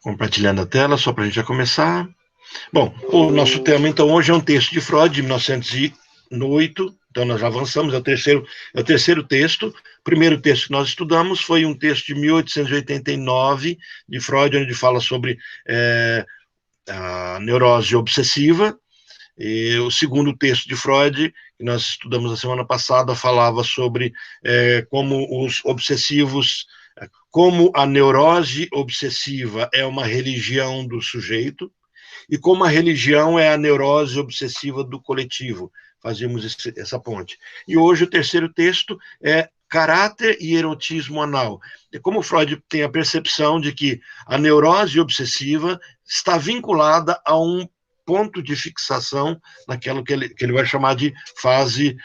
Compartilhando a tela, só para a gente já começar. Bom, o nosso tema, então, hoje é um texto de Freud, de 1908, então nós já avançamos, é o terceiro texto. O primeiro texto que nós estudamos foi um texto de 1889, de Freud, onde fala sobre a neurose obsessiva. E o segundo texto de Freud, que nós estudamos na semana passada, falava sobre como os obsessivos, como a neurose obsessiva é uma religião do sujeito, e como a religião é a neurose obsessiva do coletivo. Fazíamos essa ponte. E hoje o terceiro texto é caráter e erotismo anal. E como Freud tem a percepção de que a neurose obsessiva está vinculada a um ponto de fixação naquilo que ele vai chamar de fase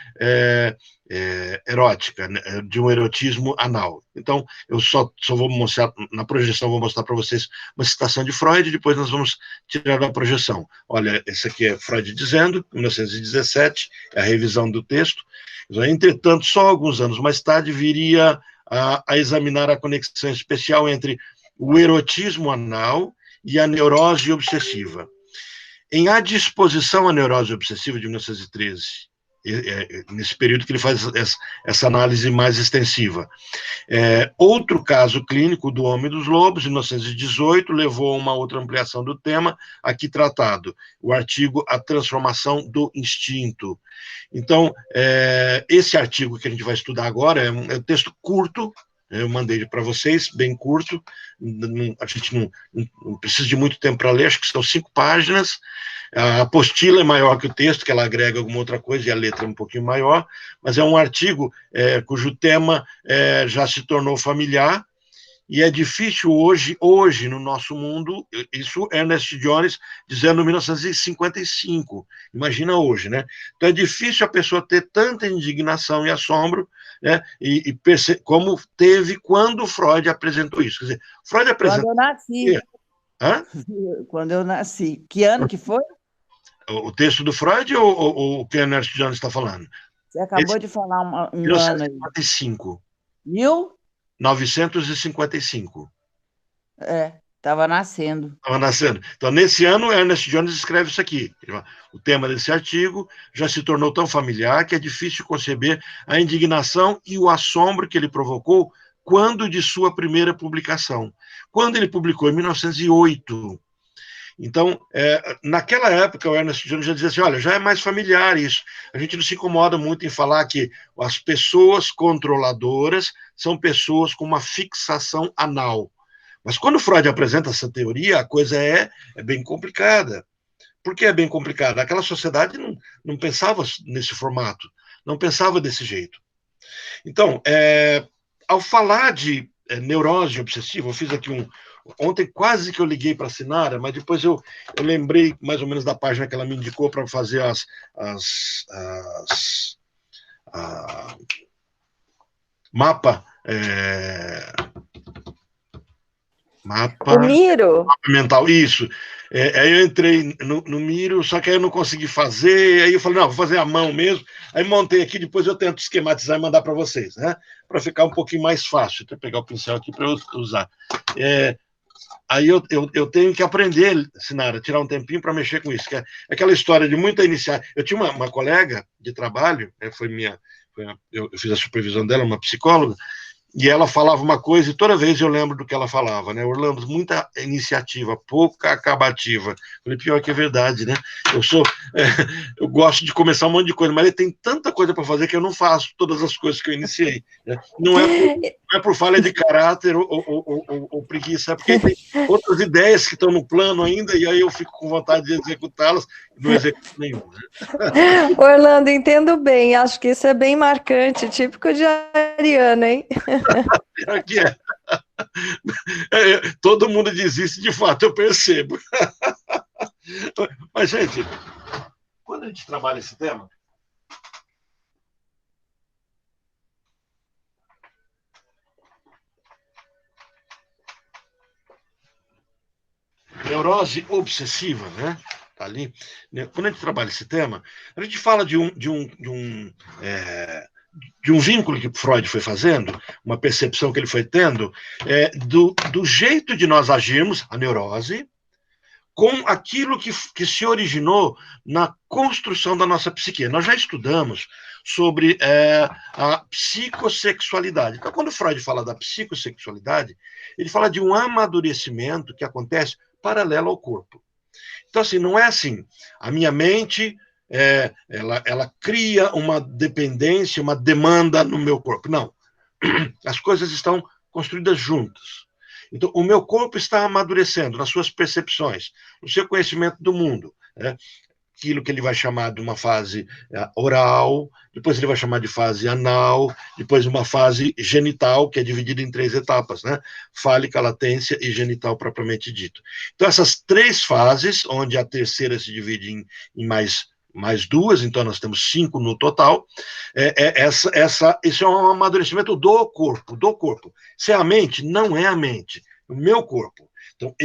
erótica, né, de um erotismo anal. Então, eu só vou mostrar, na projeção, vou mostrar para vocês uma citação de Freud, depois nós vamos tirar da projeção. Olha, esse aqui é Freud dizendo, 1917, é a revisão do texto. Entretanto, só alguns anos mais tarde viria a examinar a conexão especial entre o erotismo anal e a neurose obsessiva. Em A Disposição à Neurose Obsessiva, de 1913, nesse período que ele faz essa análise mais extensiva. Outro caso clínico do Homem dos Lobos, em 1918, levou a uma outra ampliação do tema, aqui tratado, o artigo A Transformação do Instinto. Então, esse artigo que a gente vai estudar agora é um texto curto, eu mandei para vocês, bem curto, a gente não precisa de muito tempo para ler, acho que são 5 páginas, a apostila é maior que o texto, que ela agrega alguma outra coisa, e a letra é um pouquinho maior, mas é um artigo cujo tema já se tornou familiar, e é difícil hoje no nosso mundo, isso Ernest Jones dizendo em 1955, imagina hoje, né? Então é difícil a pessoa ter tanta indignação e assombro, né? Como teve quando Freud apresentou isso. Quer dizer, Freud apresentou... Quando eu nasci. Hã? Quando eu nasci. Que ano que foi? O texto do Freud ou o que Ernest Jones está falando? Você acabou de falar um ano aí. 1955. 1955. 1955. Estava nascendo. Estava nascendo. Então, nesse ano, Ernest Jones escreve isso aqui. O tema desse artigo já se tornou tão familiar que é difícil conceber a indignação e o assombro que ele provocou quando de sua primeira publicação. Quando ele publicou, em 1908. Então, naquela época, o Ernest Jones já dizia assim, olha, já é mais familiar isso. A gente não se incomoda muito em falar que as pessoas controladoras são pessoas com uma fixação anal. Mas quando Freud apresenta essa teoria, a coisa é bem complicada. Por que é bem complicada? Aquela sociedade não pensava nesse formato, não pensava desse jeito. Então, ao falar de neurose obsessiva, eu fiz aqui ontem quase que eu liguei para a Sinara, mas depois eu lembrei mais ou menos da página que ela me indicou para fazer mapa... O Miro? Mapa mental, isso. Aí eu entrei no Miro, só que aí eu não consegui fazer, aí eu falei, não, vou fazer a mão mesmo. Aí montei aqui, depois eu tento esquematizar e mandar para vocês, né? Para ficar um pouquinho mais fácil. Deixa eu pegar o pincel aqui para eu usar. Aí eu tenho que aprender, Sinara, tirar um tempinho para mexer com isso. Que é aquela história de muita iniciativa. Eu tinha uma colega de trabalho, eu fiz a supervisão dela, uma psicóloga, e ela falava uma coisa e toda vez eu lembro do que ela falava, né? Orlando, muita iniciativa, pouca acabativa. Falei, pior que é verdade, né? Eu gosto de começar um monte de coisa, mas tem tanta coisa para fazer que eu não faço todas as coisas que eu iniciei. Né? Não é por falha de caráter ou preguiça, é porque tem outras ideias que estão no plano ainda e aí eu fico com vontade de executá-las e não executo nenhuma. Né? Orlando, entendo bem, acho que isso é bem marcante, típico de Ariana, hein? Aqui todo mundo diz isso, de fato, eu percebo. Mas, gente, quando a gente trabalha esse tema, neurose obsessiva, né? Tá ali. Quando a gente trabalha esse tema, a gente fala de de um vínculo que Freud foi fazendo, uma percepção que ele foi tendo, do jeito de nós agirmos, a neurose, com aquilo que se originou na construção da nossa psique. Nós já estudamos sobre a psicossexualidade. Então, quando Freud fala da psicossexualidade, ele fala de um amadurecimento que acontece paralelo ao corpo. Então, assim, não é assim, a minha mente, ela cria uma dependência, uma demanda no meu corpo. Não. As coisas estão construídas juntas. Então, o meu corpo está amadurecendo nas suas percepções, no seu conhecimento do mundo. Aquilo que ele vai chamar de uma fase oral, depois ele vai chamar de fase anal, depois uma fase genital, que é dividida em 3 etapas, né? Fálica, latência e genital propriamente dito. Então, essas 3 fases, onde a terceira se divide em mais 2, então nós temos 5 no total. Esse é um amadurecimento do corpo. Se é a mente, não é a mente, o meu corpo. Então,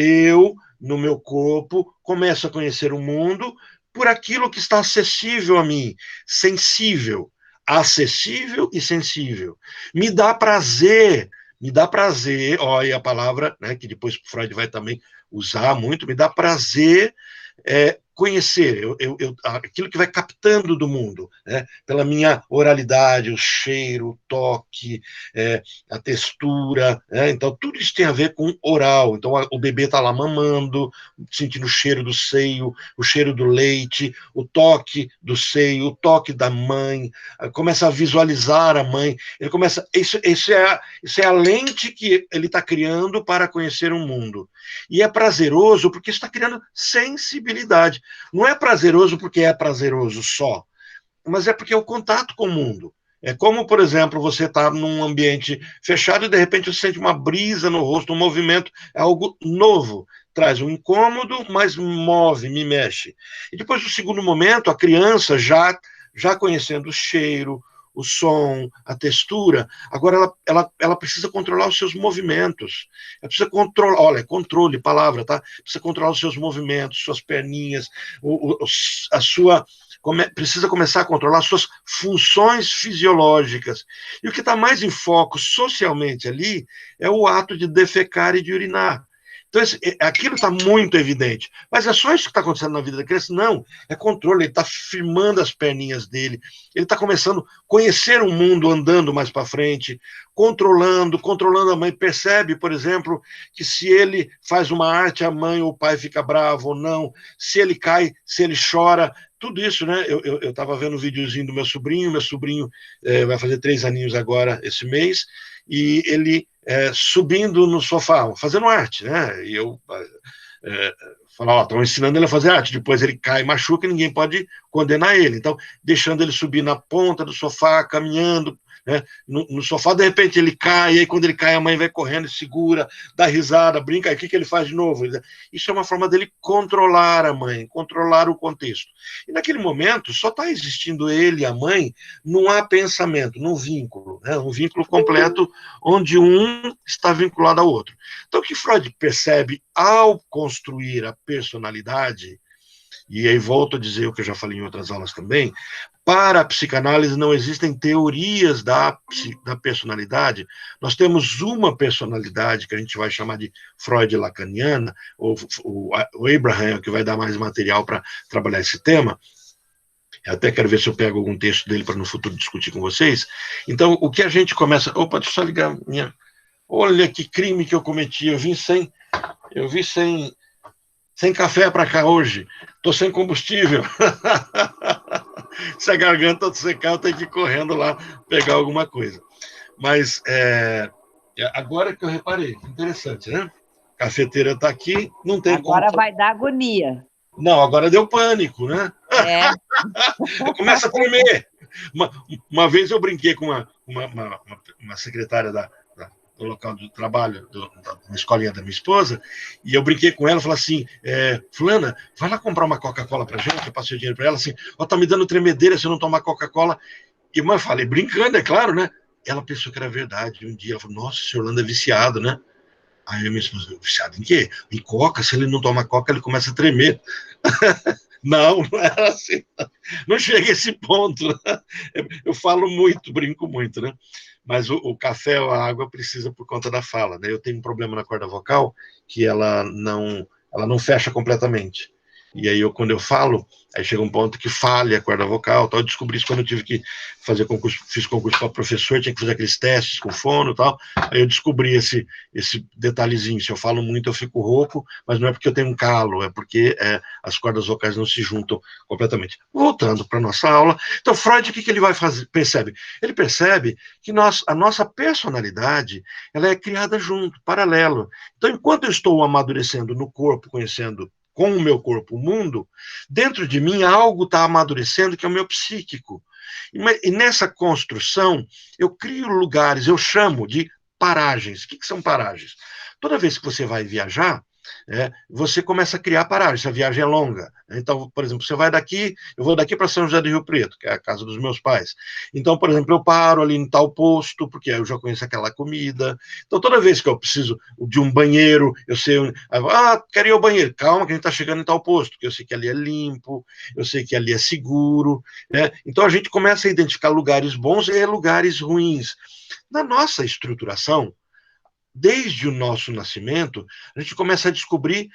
no meu corpo, começo a conhecer o mundo por aquilo que está acessível a mim, sensível, acessível e sensível. Me dá prazer, olha a palavra, né, que depois Freud vai também usar muito, me dá prazer conhecer, aquilo que vai captando do mundo, né? Pela minha oralidade, o cheiro, o toque, a textura, né? Então tudo isso tem a ver com oral. Então o bebê está lá mamando, sentindo o cheiro do seio, o cheiro do leite, o toque do seio, o toque da mãe, começa a visualizar a mãe, ele começa, isso é a lente que ele está criando para conhecer o mundo. E é prazeroso porque está criando sensibilidade. Não é prazeroso porque é prazeroso só, mas é porque é o contato com o mundo. É como, por exemplo, você está num ambiente fechado e de repente você sente uma brisa no rosto, um movimento, é algo novo. Traz um incômodo, mas move, me mexe. E depois, no segundo momento, a criança já conhecendo o cheiro, o som, a textura, agora ela precisa controlar os seus movimentos. Ela precisa controlar, olha, controle, palavra, tá? Precisa controlar os seus movimentos, suas perninhas, precisa começar a controlar as suas funções fisiológicas. E o que está mais em foco socialmente ali é o ato de defecar e de urinar. Então, aquilo está muito evidente. Mas é só isso que está acontecendo na vida da criança? Não, é controle, ele está firmando as perninhas dele, ele está começando a conhecer o mundo andando mais para frente, controlando a mãe. Percebe, por exemplo, que se ele faz uma arte, a mãe ou o pai fica bravo ou não, se ele cai, se ele chora, tudo isso, né? Eu estava vendo um videozinho do meu sobrinho vai fazer 3 aninhos agora, esse mês, e ele subindo no sofá, fazendo arte, né? E eu falo, estão ensinando ele a fazer arte, depois ele cai e machuca e ninguém pode condenar ele. Então, deixando ele subir na ponta do sofá, caminhando, né, no sofá, de repente ele cai, e aí quando ele cai a mãe vai correndo e segura, dá risada, brinca, aí o que ele faz de novo? Isso é uma forma dele controlar a mãe, controlar o contexto. E naquele momento só está existindo ele e a mãe, não há pensamento, num vínculo, né, um vínculo completo onde um está vinculado ao outro. Então o que Freud percebe ao construir a personalidade, e aí volto a dizer o que eu já falei em outras aulas também, para a psicanálise não existem teorias da personalidade, nós temos uma personalidade que a gente vai chamar de Freud-lacaniana, o Abraham, que vai dar mais material para trabalhar esse tema. Eu até quero ver se eu pego algum texto dele para no futuro discutir com vocês. Então, o que a gente começa... Opa, deixa eu só ligar minha... Olha que crime que eu cometi, eu vim sem café para cá hoje, estou sem combustível. Se a garganta secar, eu tenho que ir correndo lá pegar alguma coisa. Mas agora que eu reparei, interessante, né? A cafeteira está aqui, não tem agora como... vai dar agonia. Não, agora deu pânico, né? Começa a tremer. Uma vez eu brinquei com uma secretária do local do trabalho, na escolinha da minha esposa, e eu brinquei com ela, falei assim, fulana, vai lá comprar uma Coca-Cola pra gente, eu passei o dinheiro pra ela, assim, tá me dando tremedeira se eu não tomar Coca-Cola. E eu falei, brincando, é claro, né? Ela pensou que era verdade. Um dia ela falou, nossa, o senhor Orlando é viciado, né? Aí a minha esposa, viciado em quê? Em Coca, se ele não toma Coca, ele começa a tremer. Não, não era assim. Não chega a esse ponto. Né? Eu falo muito, brinco muito, né? Mas o café ou a água precisa por conta da fala. Né? Eu tenho um problema na corda vocal que ela não fecha completamente. E aí, quando eu falo, aí chega um ponto que falha a corda vocal. Tal. Eu descobri isso quando eu tive que fazer concurso, fiz concurso para professor, tinha que fazer aqueles testes com fono e tal. Aí eu descobri esse detalhezinho. Se eu falo muito, eu fico rouco, mas não é porque eu tenho um calo, é porque as cordas vocais não se juntam completamente. Voltando para a nossa aula, então Freud, o que ele vai fazer? Percebe? Ele percebe que a nossa personalidade ela é criada junto, paralelo. Então, enquanto eu estou amadurecendo no corpo, conhecendo com o meu corpo o mundo, dentro de mim algo está amadurecendo que é o meu psíquico. E nessa construção, eu crio lugares, eu chamo de paragens. O que são paragens? Toda vez que você vai viajar, você começa a criar paragens, a viagem é longa. Então, por exemplo, você vai daqui, eu vou daqui para São José do Rio Preto, que é a casa dos meus pais. Então, por exemplo, eu paro ali em tal posto, porque eu já conheço aquela comida. Então, toda vez que eu preciso de um banheiro, eu sei, quero ir ao banheiro, calma que a gente está chegando em tal posto, porque eu sei que ali é limpo, eu sei que ali é seguro. Né? Então, a gente começa a identificar lugares bons e lugares ruins. Na nossa estruturação, desde o nosso nascimento, a gente começa a descobrir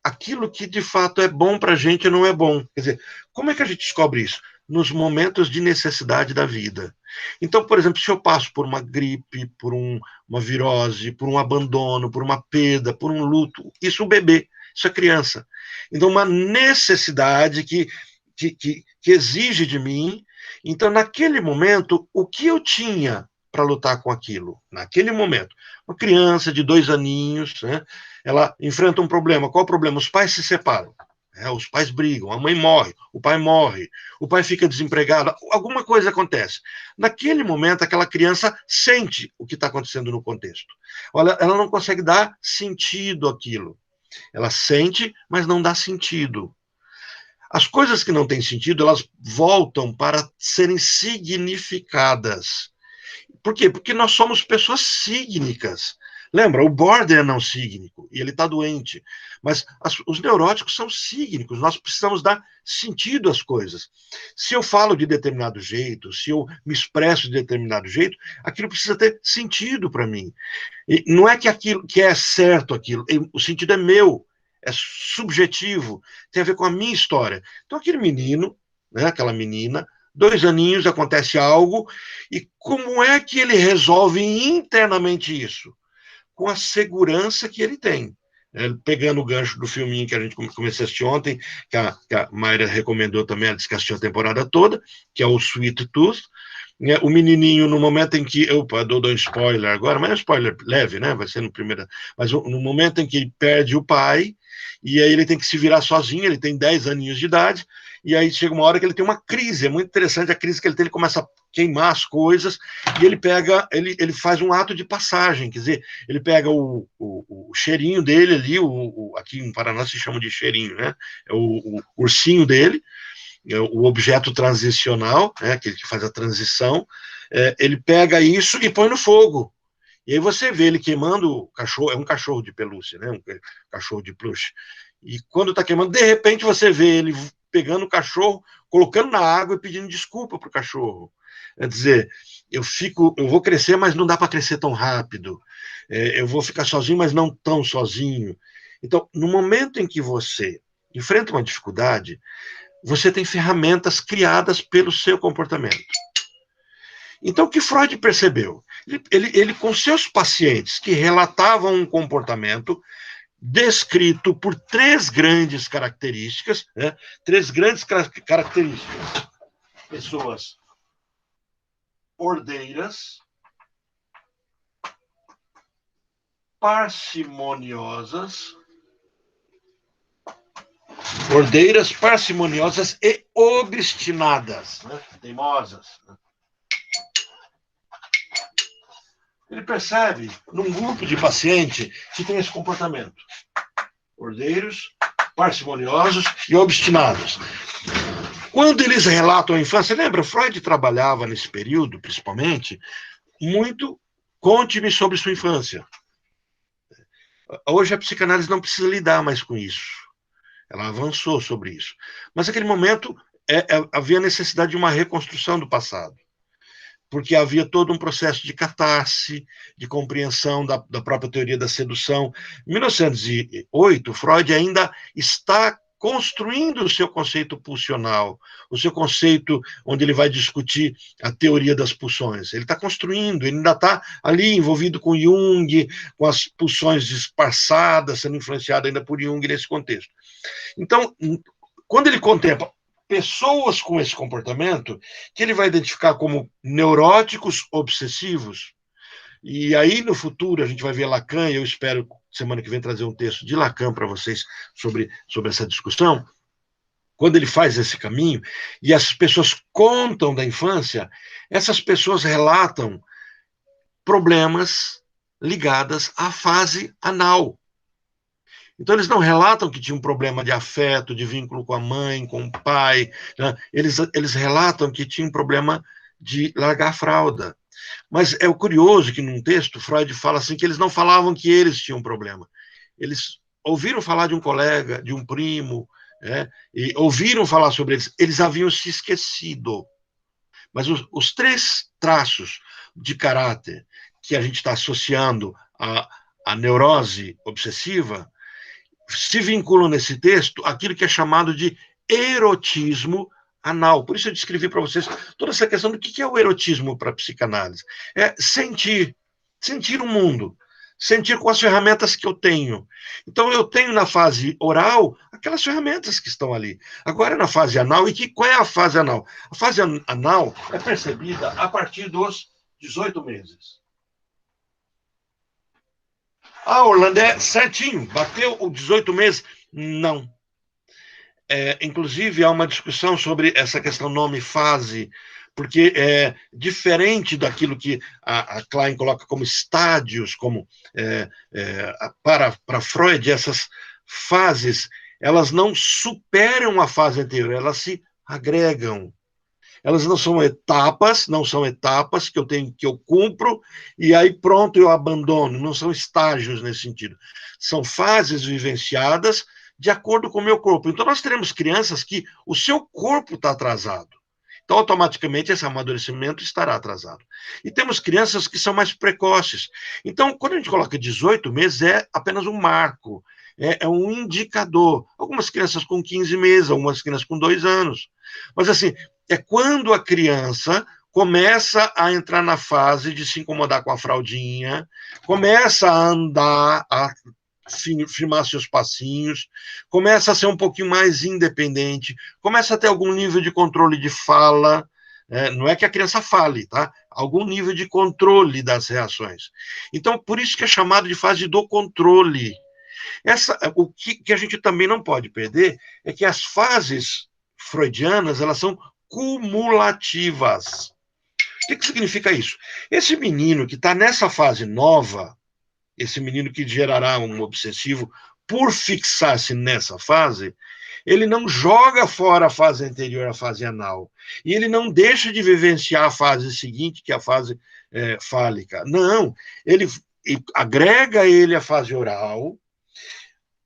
aquilo que de fato é bom para a gente e não é bom. Quer dizer, como é que a gente descobre isso? Nos momentos de necessidade da vida. Então, por exemplo, se eu passo por uma gripe, por uma virose, por um abandono, por uma perda, por um luto, isso é o bebê, isso é criança. Então, uma necessidade que exige de mim. Então, naquele momento, o que eu tinha para lutar com aquilo? Naquele momento, uma criança de 2 aninhos, né, ela enfrenta um problema. Qual o problema? Os pais se separam. Os pais brigam, a mãe morre, o pai fica desempregado, alguma coisa acontece. Naquele momento, aquela criança sente o que está acontecendo no contexto. Olha, ela não consegue dar sentido àquilo. Ela sente, mas não dá sentido. As coisas que não têm sentido, elas voltam para serem significadas. Por quê? Porque nós somos pessoas sígnicas. Lembra, o border é não sígnico e ele está doente. Mas os neuróticos são sígnicos, nós precisamos dar sentido às coisas. Se eu falo de determinado jeito, se eu me expresso de determinado jeito, aquilo precisa ter sentido para mim. E não é que aquilo que é certo aquilo, o sentido é meu, é subjetivo, tem a ver com a minha história. Então, aquele menino, né, aquela menina, 2 aninhos, acontece algo, e como é que ele resolve internamente isso? Com a segurança que ele tem. Pegando o gancho do filminho que a gente começou a assistir ontem, que a Mayra recomendou também, ela disse que assistiu a temporada toda, que é o Sweet Tooth. O menininho, no momento em que... Opa, dou um spoiler agora, mas é um spoiler leve, né? Vai ser no primeiro... Mas no momento em que ele perde o pai, e aí ele tem que se virar sozinho, ele tem 10 aninhos de idade, e aí chega uma hora que ele tem uma crise, é muito interessante a crise que ele tem, ele começa a queimar as coisas, e ele faz um ato de passagem, quer dizer, ele pega o cheirinho dele ali, aqui em Paraná se chama de cheirinho, né? É o ursinho dele, o objeto transicional, né, que faz a transição, ele pega isso e põe no fogo. E aí você vê ele queimando o cachorro, é um cachorro de pelúcia, né, um cachorro de plush. E quando está queimando, de repente você vê ele pegando o cachorro, colocando na água e pedindo desculpa para o cachorro. Quer dizer, eu vou crescer, mas não dá para crescer tão rápido. Eu vou ficar sozinho, mas não tão sozinho. Então, no momento em que você enfrenta uma dificuldade, você tem ferramentas criadas pelo seu comportamento. Então, o que Freud percebeu? Ele com seus pacientes que relatavam um comportamento descrito por 3 grandes características, né? 3 grandes características. Pessoas ordeiras, parcimoniosas, e obstinadas, né? Teimosas. Ele percebe, num grupo de paciente, que tem esse comportamento. Ordeiros, parcimoniosos e obstinados. Quando eles relatam a infância, lembra, Freud trabalhava nesse período, principalmente, muito, conte-me sobre sua infância. Hoje a psicanálise não precisa lidar mais com isso. ela avançou sobre isso. Mas naquele momento havia necessidade de uma reconstrução do passado, porque havia todo um processo de catarse, de compreensão da própria teoria da sedução. Em 1908, Freud ainda está construindo o seu conceito pulsional, o seu conceito onde ele vai discutir a teoria das pulsões. Ele está construindo, ele ainda está ali envolvido com Jung, com as pulsões disfarçadas, sendo influenciado ainda por Jung nesse contexto. Então, quando ele contempla pessoas com esse comportamento, que ele vai identificar como neuróticos obsessivos, e aí no futuro a gente vai ver Lacan, e eu espero semana que vem trazer um texto de Lacan para vocês sobre essa discussão, quando ele faz esse caminho, e as pessoas contam da infância, essas pessoas relatam problemas ligados à fase anal. Então, eles não relatam que tinha um problema de afeto, de vínculo com a mãe, com o pai, né? Eles relatam que tinha um problema de largar a fralda. Mas é o curioso que, num texto, Freud fala assim, que eles não falavam que eles tinham um problema. Eles ouviram falar de um colega, de um primo, né? E ouviram falar sobre eles. Eles haviam se esquecido. Mas os três traços de caráter que a gente está associando à neurose obsessiva se vinculam nesse texto aquilo que é chamado de erotismo anal. Por isso eu descrevi para vocês toda essa questão do que é o erotismo para a psicanálise. É sentir o mundo, sentir com as ferramentas que eu tenho. Então eu tenho na fase oral aquelas ferramentas que estão ali. Agora na fase anal, qual é a fase anal? A fase anal é percebida a partir dos 18 meses. Orlando, é certinho, bateu os 18 meses? Não. Inclusive, há uma discussão sobre essa questão nome-fase, porque é diferente daquilo que a Klein coloca como estádios, como para Freud, essas fases, elas não superam a fase anterior, elas se agregam. Elas não são etapas que eu cumpro e aí pronto, eu abandono. Não são estágios nesse sentido. São fases vivenciadas de acordo com o meu corpo. Então, nós teremos crianças que o seu corpo está atrasado. Então, automaticamente, esse amadurecimento estará atrasado. E temos crianças que são mais precoces. Então, quando a gente coloca 18 meses, é apenas um marco, é um indicador. Algumas crianças com 15 meses, algumas crianças com 2 anos. Mas, assim, é quando a criança começa a entrar na fase de se incomodar com a fraldinha, começa a andar, a firmar seus passinhos, começa a ser um pouquinho mais independente, começa a ter algum nível de controle de fala, não é que a criança fale, tá? Algum nível de controle das reações. Então, por isso que é chamado de fase do controle. O que a gente também não pode perder é que as fases freudianas, elas são cumulativas. O que significa isso? Esse menino que está nessa fase nova, esse menino que gerará um obsessivo por fixar-se nessa fase, ele não joga fora a fase anterior, a fase anal. E ele não deixa de vivenciar a fase seguinte, que é a fase fálica. Não, ele agrega ele à fase oral,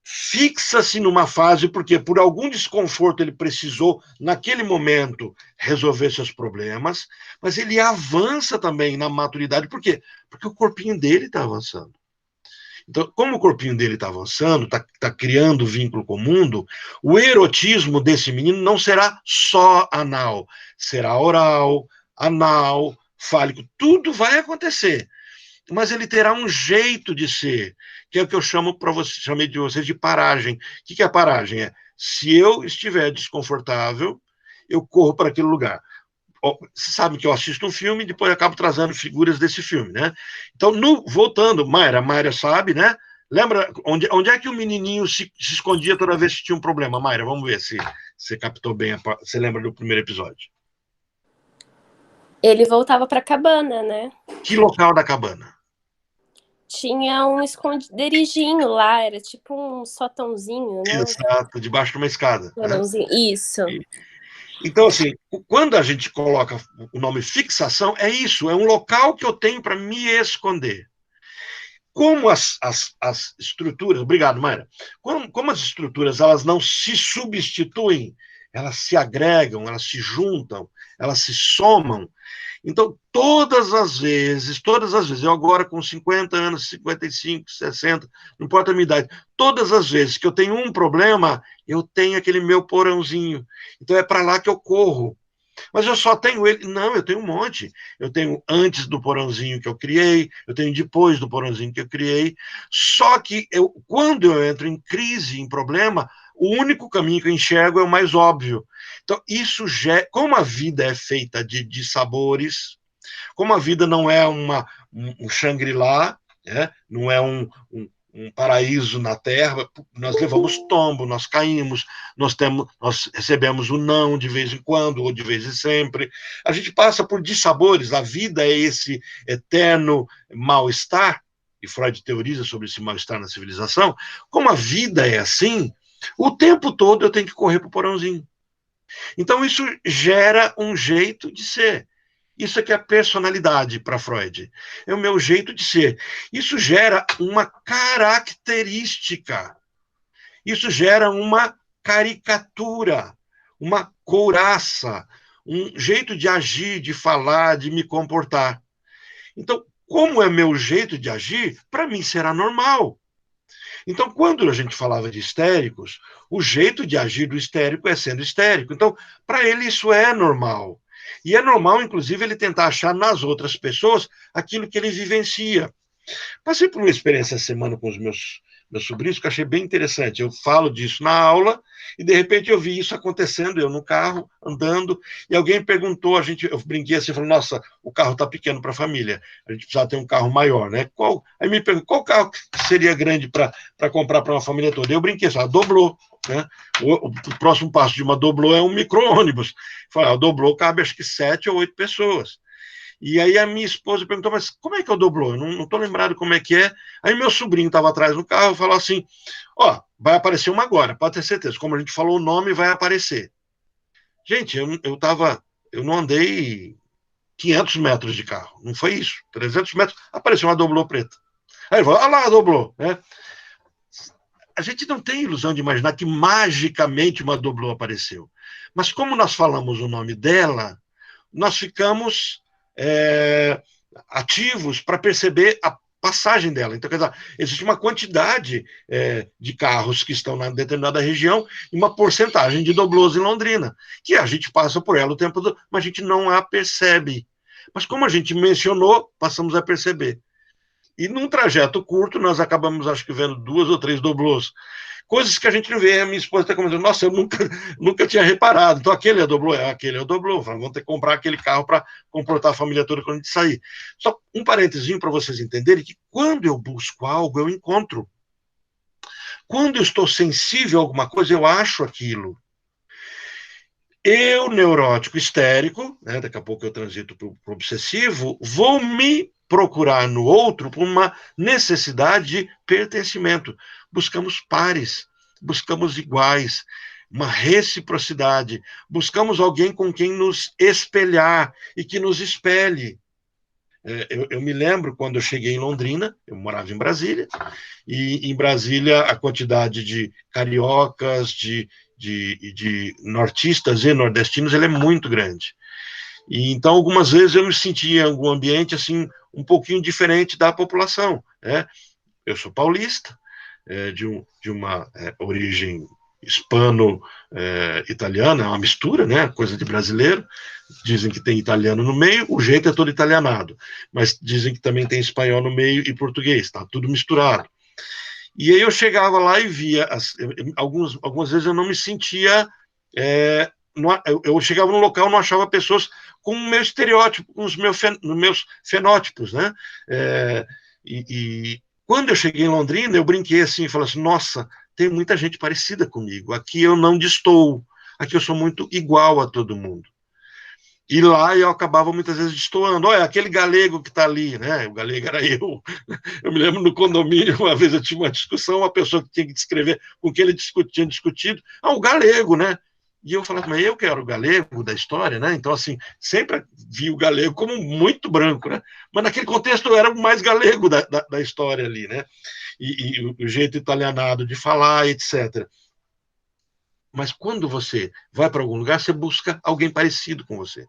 fixa-se numa fase, porque por algum desconforto ele precisou, naquele momento, resolver seus problemas, mas ele avança também na maturidade. Por quê? Porque o corpinho dele está avançando. Então, como o corpinho dele está avançando, está criando vínculo com o mundo, o erotismo desse menino não será só anal, será oral, anal, fálico, tudo vai acontecer. Mas ele terá um jeito de ser, que é o que eu chamei de vocês de paragem. O que é a paragem? Se eu estiver desconfortável, eu corro para aquele lugar. Você sabe que eu assisto um filme e depois acabo trazendo figuras desse filme, né? Então, voltando, Mayra sabe, né? Lembra onde é que o menininho se escondia toda vez que tinha um problema? Mayra, vamos ver se você captou bem, você lembra do primeiro episódio. Ele voltava para a cabana, né? Que local da cabana? Tinha um esconderijinho lá, era tipo um sotãozinho, né? Exato, debaixo de uma escada. Né? Isso. Então, assim, quando a gente coloca o nome fixação, é isso, é um local que eu tenho para me esconder. como as estruturas, obrigado, Mayra, como as estruturas elas não se substituem, elas se agregam, elas se juntam, elas se somam. Então, todas as vezes, eu agora com 50 anos, 55, 60, não importa a minha idade, todas as vezes que eu tenho um problema, eu tenho aquele meu porãozinho. Então, é para lá que eu corro. Mas eu só tenho ele. Não, eu tenho um monte. Eu tenho antes do porãozinho que eu criei, eu tenho depois do porãozinho que eu criei. Só que quando eu entro em crise, em problema, o único caminho que eu enxergo é o mais óbvio. Então, isso já. Como a vida é feita de sabores, como a vida não é um Shangri-La, né? Não é um paraíso na terra, nós levamos tombo, nós caímos, nós recebemos o não de vez em quando, ou de vez em sempre. A gente passa por dissabores, a vida é esse eterno mal-estar, e Freud teoriza sobre esse mal-estar na civilização. Como a vida é assim, o tempo todo eu tenho que correr para o porãozinho. Então isso gera um jeito de ser. Isso aqui é a personalidade para Freud. É o meu jeito de ser. Isso gera uma característica. Isso gera uma caricatura, uma couraça, um jeito de agir, de falar, de me comportar. Então, como é meu jeito de agir, para mim será normal. Então, quando a gente falava de histéricos, o jeito de agir do histérico é sendo histérico. Então, para ele isso é normal. E é normal, inclusive, ele tentar achar nas outras pessoas aquilo que ele vivencia. Passei por uma experiência essa semana com os meus sobrinhos que eu achei bem interessante. Eu falo disso na aula e, de repente, eu vi isso acontecendo, eu no carro, andando, e alguém perguntou, eu brinquei assim, falei, nossa, o carro está pequeno para a família, a gente precisa ter um carro maior, né? Aí me perguntou, qual carro seria grande para comprar para uma família toda? Eu brinquei, só doblô. Né? O próximo passo de uma doblô é um micro-ônibus. Falei, o doblô cabe acho que 7 ou 8 pessoas. E aí a minha esposa perguntou, mas como é que é o doblô? Eu não estou lembrado como é que é. Aí meu sobrinho estava atrás no carro e falou assim, vai aparecer uma agora, pode ter certeza. Como a gente falou o nome, vai aparecer. Gente, eu não andei 500 metros de carro, não foi isso. 300 metros, apareceu uma doblô preta. Aí ele falou, olha lá a doblô, né? A gente não tem ilusão de imaginar que magicamente uma doblô apareceu. Mas como nós falamos o nome dela, nós ficamos ativos para perceber a passagem dela. Então, quer dizer, existe uma quantidade de carros que estão na determinada região e uma porcentagem de doblôs em Londrina, que a gente passa por ela o tempo todo, mas a gente não a percebe. Mas como a gente mencionou, passamos a perceber. E num trajeto curto, nós acabamos, acho que, vendo 2 ou 3 doblôs. Coisas que a gente não vê. A minha esposa está comentando, nossa, eu nunca tinha reparado. Então, aquele é o doblô. Vamos ter que comprar aquele carro para comportar a família toda quando a gente sair. Só um parentezinho para vocês entenderem que quando eu busco algo, eu encontro. Quando eu estou sensível a alguma coisa, eu acho aquilo. Eu, neurótico histérico, né, daqui a pouco eu transito para o obsessivo, vou me procurar no outro por uma necessidade de pertencimento. Buscamos pares, buscamos iguais, uma reciprocidade, buscamos alguém com quem nos espelhar e que nos espelhe. Eu me lembro quando eu cheguei em Londrina, eu morava em Brasília, e em Brasília a quantidade de cariocas, de nortistas e nordestinos, ele é muito grande. E então, algumas vezes eu me sentia em algum ambiente assim um pouquinho diferente da população. Né? Eu sou paulista, de uma origem hispano-italiana, é uma mistura, né? Coisa de brasileiro. Dizem que tem italiano no meio, o jeito é todo italianado, mas dizem que também tem espanhol no meio e português, está tudo misturado. E aí eu chegava lá e via, algumas vezes eu não me sentia, eu chegava no local e não achava pessoas com o meu estereótipo, com os meus fenótipos, né? E quando eu cheguei em Londrina, eu brinquei assim, falei assim, nossa, tem muita gente parecida comigo, aqui eu não destoo, aqui eu sou muito igual a todo mundo. E lá eu acabava muitas vezes destoando. Olha, aquele galego que está ali, né? O galego era eu. Eu me lembro no condomínio, uma vez eu tive uma discussão, uma pessoa que tinha que descrever com quem ele tinha discutido. O galego, né? E eu falava, mas eu que era o galego da história, né? Então, assim, sempre vi o galego como muito branco, né? Mas naquele contexto eu era o mais galego da história ali, né? E o jeito italianado de falar, etc. Mas quando você vai para algum lugar, você busca alguém parecido com você.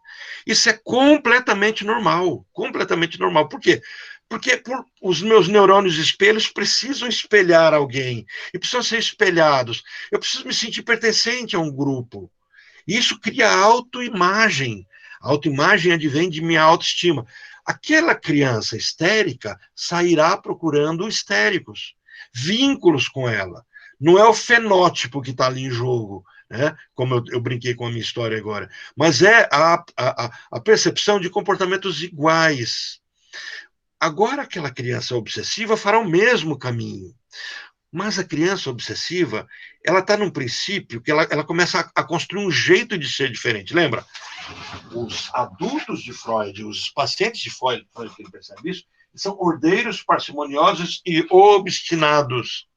Isso é completamente normal, completamente normal. Por quê? Porque os meus neurônios espelhos precisam espelhar alguém, e precisam ser espelhados. Eu preciso me sentir pertencente a um grupo. Isso cria autoimagem. A autoimagem advém de minha autoestima. Aquela criança histérica sairá procurando histéricos, vínculos com ela. Não é o fenótipo que está ali em jogo, né? Como eu brinquei com a minha história agora, mas é a percepção de comportamentos iguais. Agora, aquela criança obsessiva fará o mesmo caminho. Mas a criança obsessiva, ela está num princípio que ela começa a construir um jeito de ser diferente. Lembra? Os adultos de Freud, os pacientes de Freud que ele percebe isso, são ordeiros, parcimoniosos e obstinados.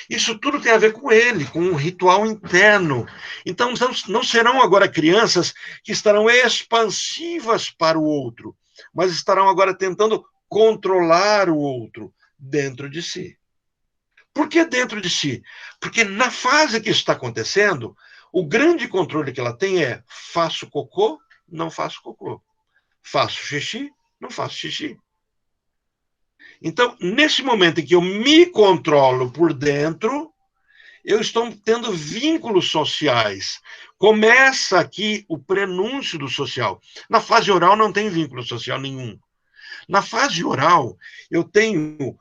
Isso tudo tem a ver com ele, com um ritual interno. Então, não serão agora crianças que estarão expansivas para o outro, mas estarão agora tentando controlar o outro dentro de si. Por que dentro de si? Porque na fase que isso está acontecendo, o grande controle que ela tem é: faço cocô, não faço cocô. Faço xixi, não faço xixi. Então, nesse momento em que eu me controlo por dentro, eu estou tendo vínculos sociais. Começa aqui o prenúncio do social. Na fase oral não tem vínculo social nenhum. Na fase oral, eu tenho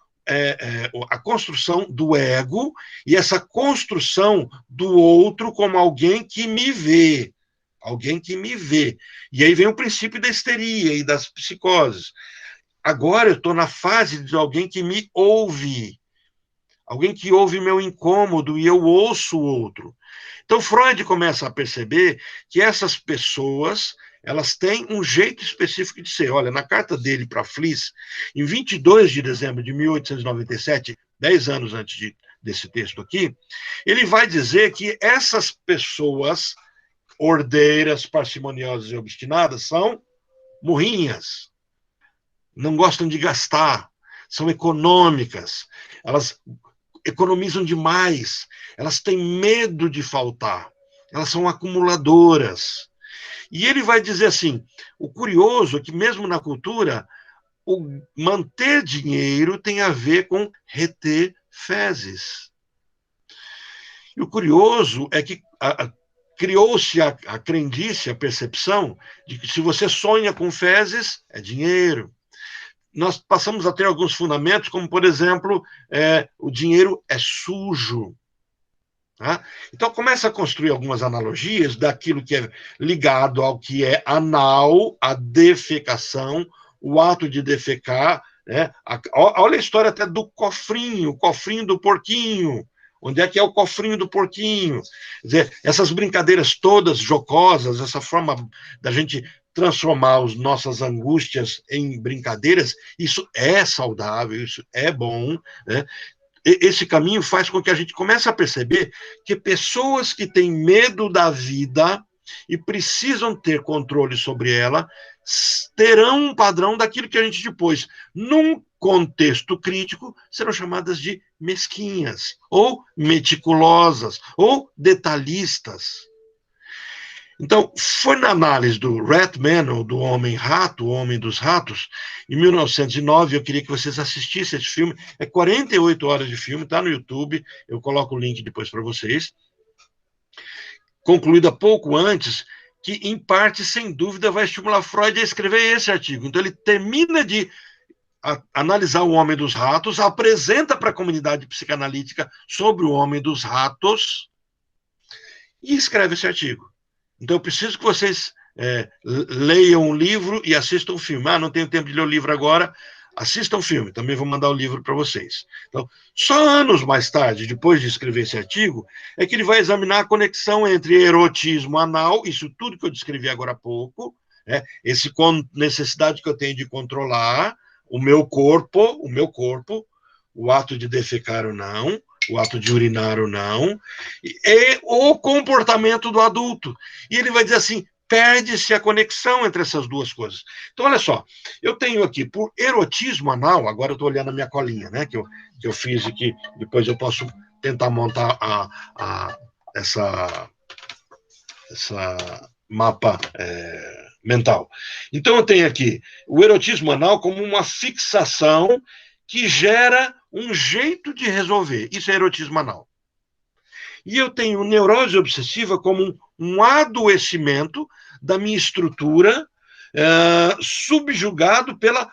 a construção do ego e essa construção do outro como alguém que me vê. Alguém que me vê. E aí vem o princípio da histeria e das psicoses. Agora eu estou na fase de alguém que me ouve. Alguém que ouve meu incômodo e eu ouço o outro. Então, Freud começa a perceber que essas pessoas, elas têm um jeito específico de ser. Olha, na carta dele para Fliss, em 22 de dezembro de 1897, 10 anos antes desse texto aqui, ele vai dizer que essas pessoas ordeiras, parcimoniosas e obstinadas são murrinhas, não gostam de gastar, são econômicas, elas economizam demais, elas têm medo de faltar, elas são acumuladoras. E ele vai dizer assim, o curioso é que mesmo na cultura, o manter dinheiro tem a ver com reter fezes. E o curioso é que criou-se a crendice, a percepção de que se você sonha com fezes, é dinheiro. Nós passamos a ter alguns fundamentos, como, por exemplo, o dinheiro é sujo. Tá? Então, começa a construir algumas analogias daquilo que é ligado ao que é anal, a defecação, o ato de defecar. Né? Olha a história até do cofrinho, o cofrinho do porquinho. Onde é que é o cofrinho do porquinho? Quer dizer, essas brincadeiras todas jocosas, essa forma da gente transformar as nossas angústias em brincadeiras, isso é saudável, isso é bom, né? Esse caminho faz com que a gente comece a perceber que pessoas que têm medo da vida e precisam ter controle sobre ela, terão um padrão daquilo que a gente depois, num contexto crítico, serão chamadas de mesquinhas, ou meticulosas, ou detalhistas. Então, foi na análise do Ratman, ou do Homem-Rato, o Homem dos Ratos, em 1909, eu queria que vocês assistissem esse filme, é 48 horas de filme, está no YouTube, eu coloco o link depois para vocês, concluída pouco antes, que, em parte, sem dúvida, vai estimular Freud a escrever esse artigo. Então, ele termina de analisar o Homem dos Ratos, apresenta para a comunidade psicanalítica sobre o Homem dos Ratos e escreve esse artigo. Então, eu preciso que vocês leiam o livro e assistam o filme. Não tenho tempo de ler o livro agora, assistam o filme, também vou mandar o livro para vocês. Então, só anos mais tarde, depois de escrever esse artigo, é que ele vai examinar a conexão entre erotismo anal, isso tudo que eu descrevi agora há pouco, essa necessidade que eu tenho de controlar o meu corpo, o ato de defecar ou não, o ato de urinar ou não, e o comportamento do adulto. E ele vai dizer assim, perde-se a conexão entre essas duas coisas. Então, olha só, eu tenho aqui, por erotismo anal, agora eu estou olhando a minha colinha, né, que eu fiz aqui, depois eu posso tentar montar essa mapa mental. Então, eu tenho aqui o erotismo anal como uma fixação que gera um jeito de resolver. Isso é erotismo anal. E eu tenho neurose obsessiva como um adoecimento da minha estrutura subjugado pela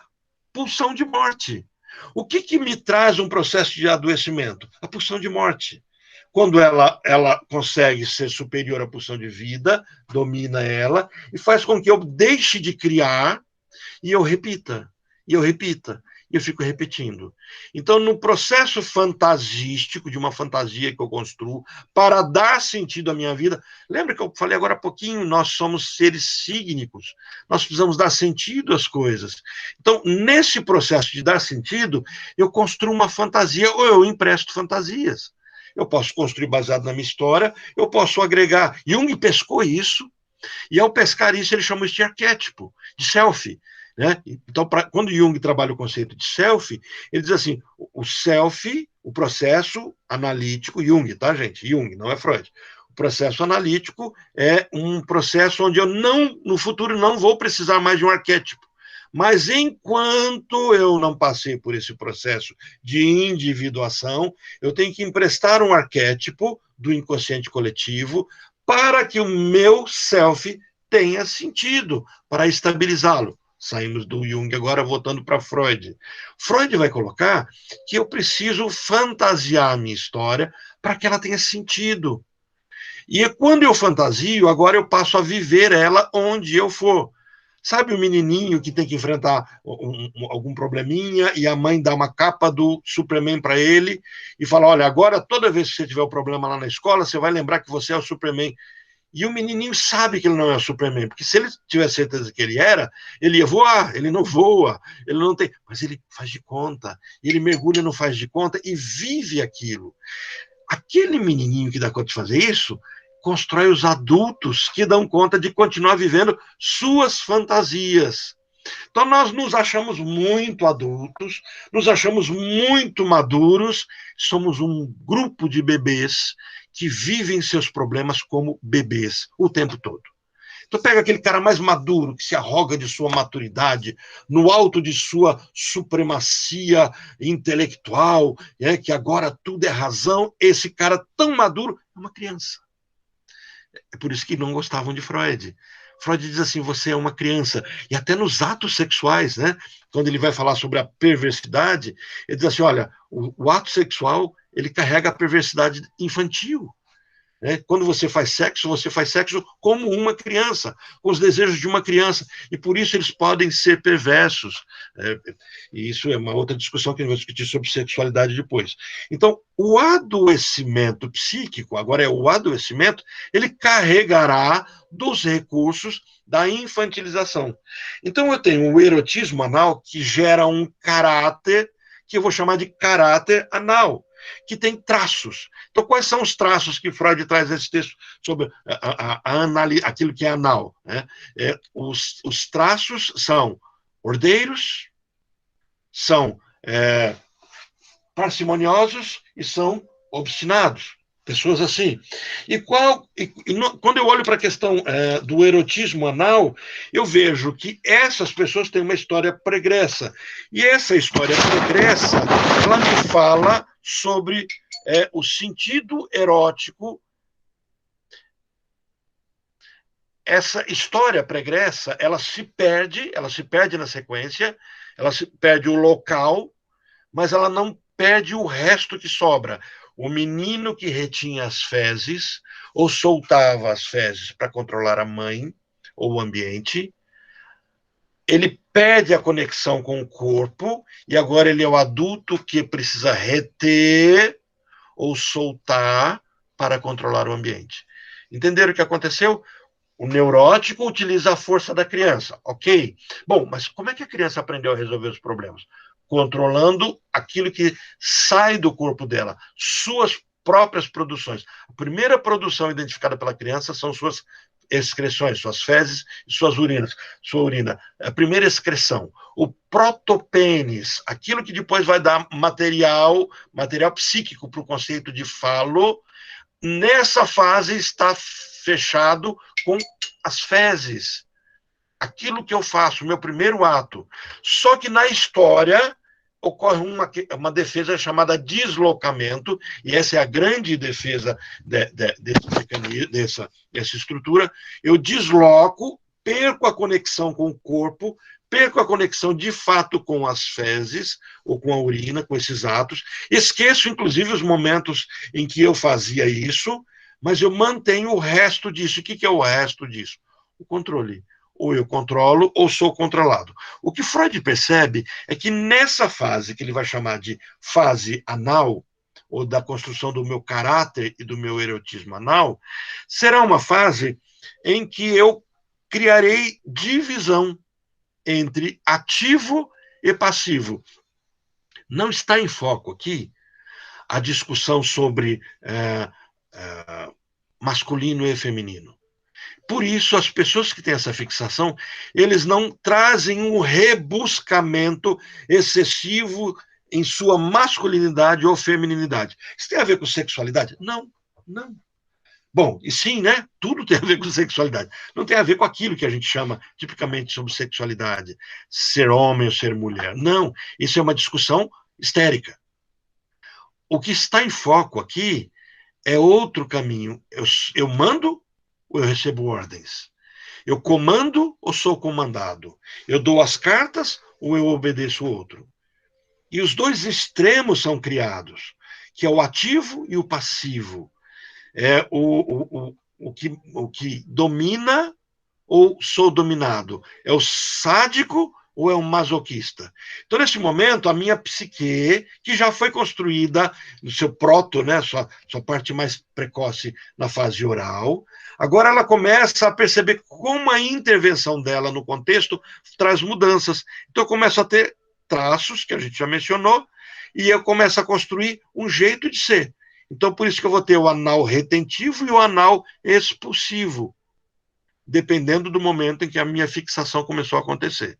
pulsão de morte. O que me traz um processo de adoecimento? A pulsão de morte. Quando ela consegue ser superior à pulsão de vida, domina ela e faz com que eu deixe de criar e eu repita, e eu repita. E eu fico repetindo. Então, no processo fantasístico, de uma fantasia que eu construo, para dar sentido à minha vida, lembra que eu falei agora há pouquinho, nós somos seres sígnicos, nós precisamos dar sentido às coisas. Então, nesse processo de dar sentido, eu construo uma fantasia, ou eu empresto fantasias. Eu posso construir baseado na minha história, eu posso agregar. Jung pescou isso, e ao pescar isso, ele chamou isso de arquétipo, de self. Né? Então, quando Jung trabalha o conceito de self, ele diz assim, o self, o processo analítico, Jung, tá, gente? Jung, não é Freud. O processo analítico é um processo onde eu no futuro não vou precisar mais de um arquétipo. Mas enquanto eu não passei por esse processo de individuação, eu tenho que emprestar um arquétipo do inconsciente coletivo para que o meu self tenha sentido, para estabilizá-lo. Saímos do Jung, agora voltando para Freud. Freud vai colocar que eu preciso fantasiar a minha história para que ela tenha sentido. E quando eu fantasio, agora eu passo a viver ela onde eu for. Sabe o menininho que tem que enfrentar algum probleminha e a mãe dá uma capa do Superman para ele e fala, olha, agora toda vez que você tiver um problema lá na escola, você vai lembrar que você é o Superman. E o menininho sabe que ele não é o Superman, porque se ele tivesse certeza que ele era, ele ia voar, ele não voa, ele não tem... Mas ele faz de conta, ele mergulha no faz de conta e vive aquilo. Aquele menininho que dá conta de fazer isso, constrói os adultos que dão conta de continuar vivendo suas fantasias. Então, nós nos achamos muito adultos, nos achamos muito maduros, somos um grupo de bebês que vivem seus problemas como bebês o tempo todo. Então, pega aquele cara mais maduro, que se arroga de sua maturidade, no alto de sua supremacia intelectual, que agora tudo é razão, esse cara tão maduro é uma criança. É por isso que não gostavam de Freud. Freud diz assim, você é uma criança. E até nos atos sexuais, né? Quando ele vai falar sobre a perversidade, ele diz assim, olha, o ato sexual, ele carrega a perversidade infantil. Né? Quando você faz sexo como uma criança, com os desejos de uma criança. E por isso eles podem ser perversos. E isso é uma outra discussão que a gente vai discutir sobre sexualidade depois. Então, o adoecimento psíquico, agora é o adoecimento, ele carregará dos recursos da infantilização. Então, eu tenho o erotismo anal que gera um caráter, que eu vou chamar de caráter anal, que tem traços. Então, quais são os traços que Freud traz nesse texto sobre aquilo que é anal? Né? Os traços são ordeiros, são parcimoniosos e são obstinados. Pessoas assim. Quando eu olho para a questão do erotismo anal, eu vejo que essas pessoas têm uma história pregressa. E essa história pregressa, ela me fala sobre o sentido erótico. Essa história pregressa, ela se perde na sequência, ela se perde o local, mas ela não perde o resto que sobra. O menino que retinha as fezes, ou soltava as fezes para controlar a mãe ou o ambiente, ele perde a conexão com o corpo, e agora ele é o adulto que precisa reter ou soltar para controlar o ambiente. Entenderam o que aconteceu? O neurótico utiliza a força da criança, ok? Bom, mas como é que a criança aprendeu a resolver os problemas? controlando aquilo que sai do corpo dela, suas próprias produções. A primeira produção identificada pela criança são suas excreções, suas fezes e suas urinas. Sua urina, a primeira excreção. O protopênis, aquilo que depois vai dar material psíquico para o conceito de falo, nessa fase está fechado com as fezes. Aquilo que eu faço, o meu primeiro ato. Só que na história ocorre uma defesa chamada deslocamento, e essa é a grande defesa dessa estrutura. Eu desloco, perco a conexão com o corpo, perco a conexão de fato com as fezes, ou com a urina, com esses atos. Esqueço, inclusive, os momentos em que eu fazia isso, mas eu mantenho o resto disso. O que é o resto disso? O controle. Ou eu controlo, ou sou controlado. O que Freud percebe é que nessa fase, que ele vai chamar de fase anal, ou da construção do meu caráter e do meu erotismo anal, será uma fase em que eu criarei divisão entre ativo e passivo. Não está em foco aqui a discussão sobre masculino e feminino. Por isso, as pessoas que têm essa fixação, eles não trazem um rebuscamento excessivo em sua masculinidade ou femininidade. Isso tem a ver com sexualidade? Não, não. Bom, e sim, né? Tudo tem a ver com sexualidade. Não tem a ver com aquilo que a gente chama tipicamente sobre sexualidade, ser homem ou ser mulher. Não, isso é uma discussão histérica. O que está em foco aqui é outro caminho. Eu mando ou eu recebo ordens? Eu comando ou sou comandado? Eu dou as cartas ou eu obedeço o outro? E os dois extremos são criados, que é o ativo e o passivo. É o que domina ou sou dominado? É o sádico ou é um masoquista? Então, nesse momento, a minha psique, que já foi construída no seu proto, né, sua parte mais precoce na fase oral, agora ela começa a perceber como a intervenção dela no contexto traz mudanças. Então, eu começo a ter traços, que a gente já mencionou, e eu começo a construir um jeito de ser. Então, por isso que eu vou ter o anal retentivo e o anal expulsivo, dependendo do momento em que a minha fixação começou a acontecer.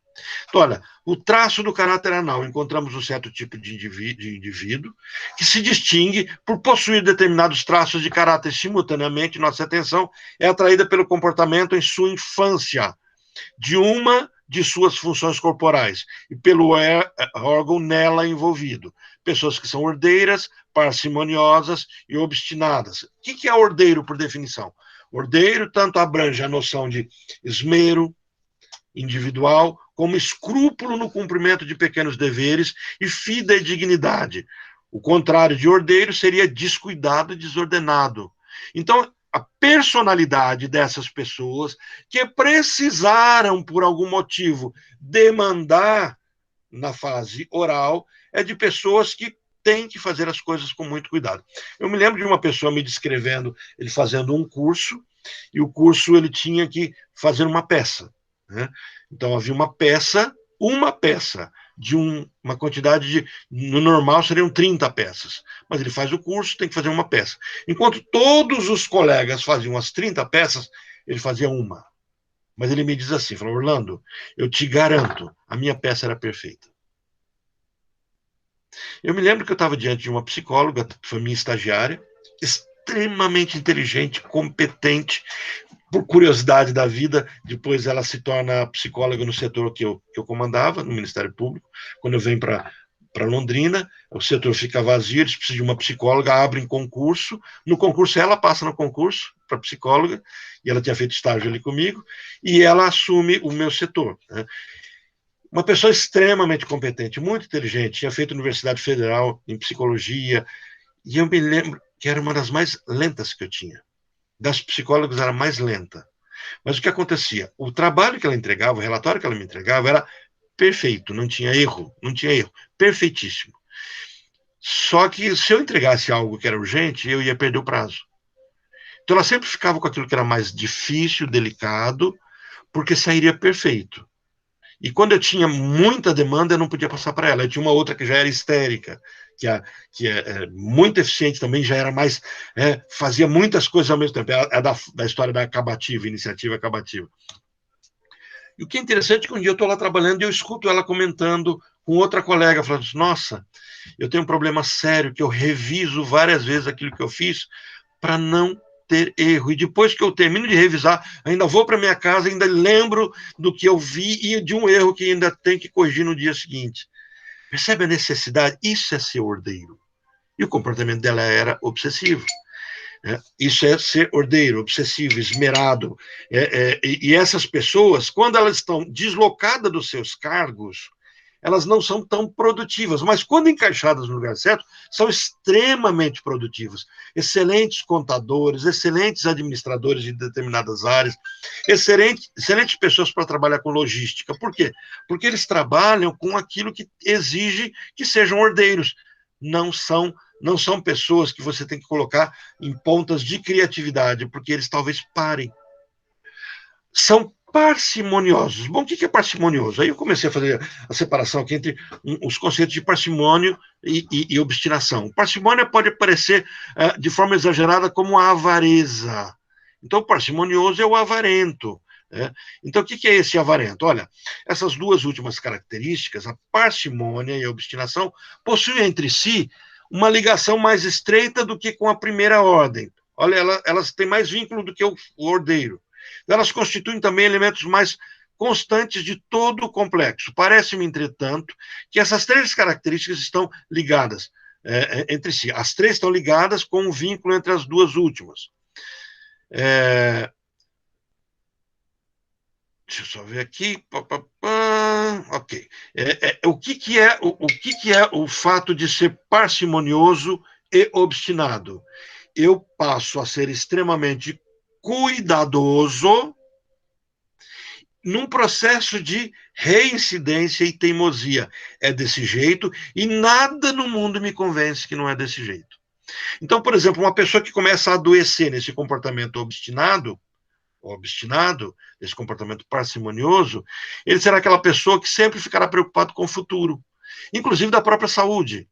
Então, olha, o traço do caráter anal, encontramos um certo tipo de indivíduo que se distingue por possuir determinados traços de caráter simultaneamente. Nossa atenção é atraída pelo comportamento em sua infância, de uma de suas funções corporais, e pelo órgão nela envolvido. Pessoas que são ordeiras, parcimoniosas e obstinadas. O que é ordeiro, por definição? Ordeiro tanto abrange a noção de esmero individual, como escrúpulo no cumprimento de pequenos deveres e fidedignidade. O contrário de ordeiro seria descuidado e desordenado. Então, a personalidade dessas pessoas que precisaram, por algum motivo, demandar na fase oral, é de pessoas que têm que fazer as coisas com muito cuidado. Eu me lembro de uma pessoa me descrevendo, ele fazendo um curso, e o curso ele tinha que fazer uma peça, né? Então havia uma peça de uma quantidade de, no normal seriam 30 peças, mas ele faz o curso, tem que fazer uma peça. Enquanto todos os colegas faziam as 30 peças, ele fazia uma. Mas ele me diz assim, falou, Orlando, eu te garanto, a minha peça era perfeita. Eu me lembro que eu estava diante de uma psicóloga, que foi minha estagiária, extremamente inteligente, competente, por curiosidade da vida, depois ela se torna psicóloga no setor que eu comandava, no Ministério Público. Quando eu venho para Londrina, o setor fica vazio, eles precisam de uma psicóloga, abrem concurso. No concurso, ela passa no concurso para psicóloga, e ela tinha feito estágio ali comigo, e ela assume o meu setor, né? Uma pessoa extremamente competente, muito inteligente, tinha feito Universidade Federal em psicologia, e eu me lembro que era uma das mais lentas que eu tinha. Das psicólogas era mais lenta. Mas o que acontecia? O trabalho que ela entregava, o relatório que ela me entregava era perfeito, não tinha erro, perfeitíssimo. Só que se eu entregasse algo que era urgente, eu ia perder o prazo. Então ela sempre ficava com aquilo que era mais difícil, delicado, porque sairia perfeito. E quando eu tinha muita demanda, eu não podia passar para ela. Eu tinha uma outra que já era histérica, que é muito eficiente também, já era mais, fazia muitas coisas ao mesmo tempo. É da história da acabativa, iniciativa acabativa. E o que é interessante é que um dia eu estou lá trabalhando e eu escuto ela comentando com outra colega, falando assim, nossa, eu tenho um problema sério, que eu reviso várias vezes aquilo que eu fiz para não ter erro. E depois que eu termino de revisar, ainda vou para minha casa, ainda lembro do que eu vi e de um erro que ainda tem que corrigir no dia seguinte. Percebe a necessidade? Isso é ser ordeiro. E o comportamento dela era obsessivo. Isso é ser ordeiro, obsessivo, esmerado. E essas pessoas, quando elas estão deslocadas dos seus cargos, elas não são tão produtivas, mas quando encaixadas no lugar certo, são extremamente produtivas. Excelentes contadores, excelentes administradores de determinadas áreas, excelentes pessoas para trabalhar com logística. Por quê? Porque eles trabalham com aquilo que exige que sejam ordeiros. Não são pessoas que você tem que colocar em pontas de criatividade, porque eles talvez parem. São parcimoniosos. Bom, o que é parcimonioso? Aí eu comecei a fazer a separação aqui entre os conceitos de parcimônio e obstinação. Parcimônia pode aparecer de forma exagerada como a avareza. Então, o parcimonioso é o avarento. Então, o que é esse avarento? Olha, essas duas últimas características, a parcimônia e a obstinação, possuem entre si uma ligação mais estreita do que com a primeira ordem. Olha, elas têm mais vínculo do que o ordeiro. Elas constituem também elementos mais constantes de todo o complexo. Parece-me, entretanto, que essas três características estão ligadas entre si. As três estão ligadas com um vínculo entre as duas últimas. Deixa eu só ver aqui. Ok. O que é o fato de ser parcimonioso e obstinado? Eu passo a ser extremamente cuidadoso num processo de reincidência e teimosia. É desse jeito e nada no mundo me convence que não é desse jeito. Então, por exemplo, uma pessoa que começa a adoecer nesse comportamento obstinado, esse comportamento parcimonioso, ele será aquela pessoa que sempre ficará preocupado com o futuro, inclusive da própria saúde.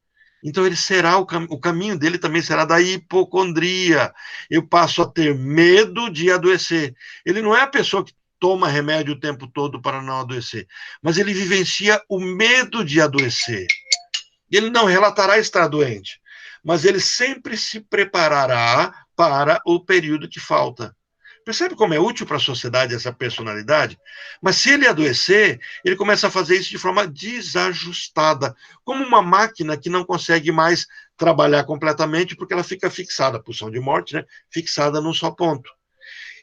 Então, ele será o caminho dele também será da hipocondria. Eu passo a ter medo de adoecer. Ele não é a pessoa que toma remédio o tempo todo para não adoecer, mas ele vivencia o medo de adoecer. Ele não relatará estar doente, mas ele sempre se preparará para o período que falta. Percebe como é útil para a sociedade essa personalidade? Mas se ele adoecer, ele começa a fazer isso de forma desajustada, como uma máquina que não consegue mais trabalhar completamente porque ela fica fixada, pulsão de morte, né? Fixada num só ponto.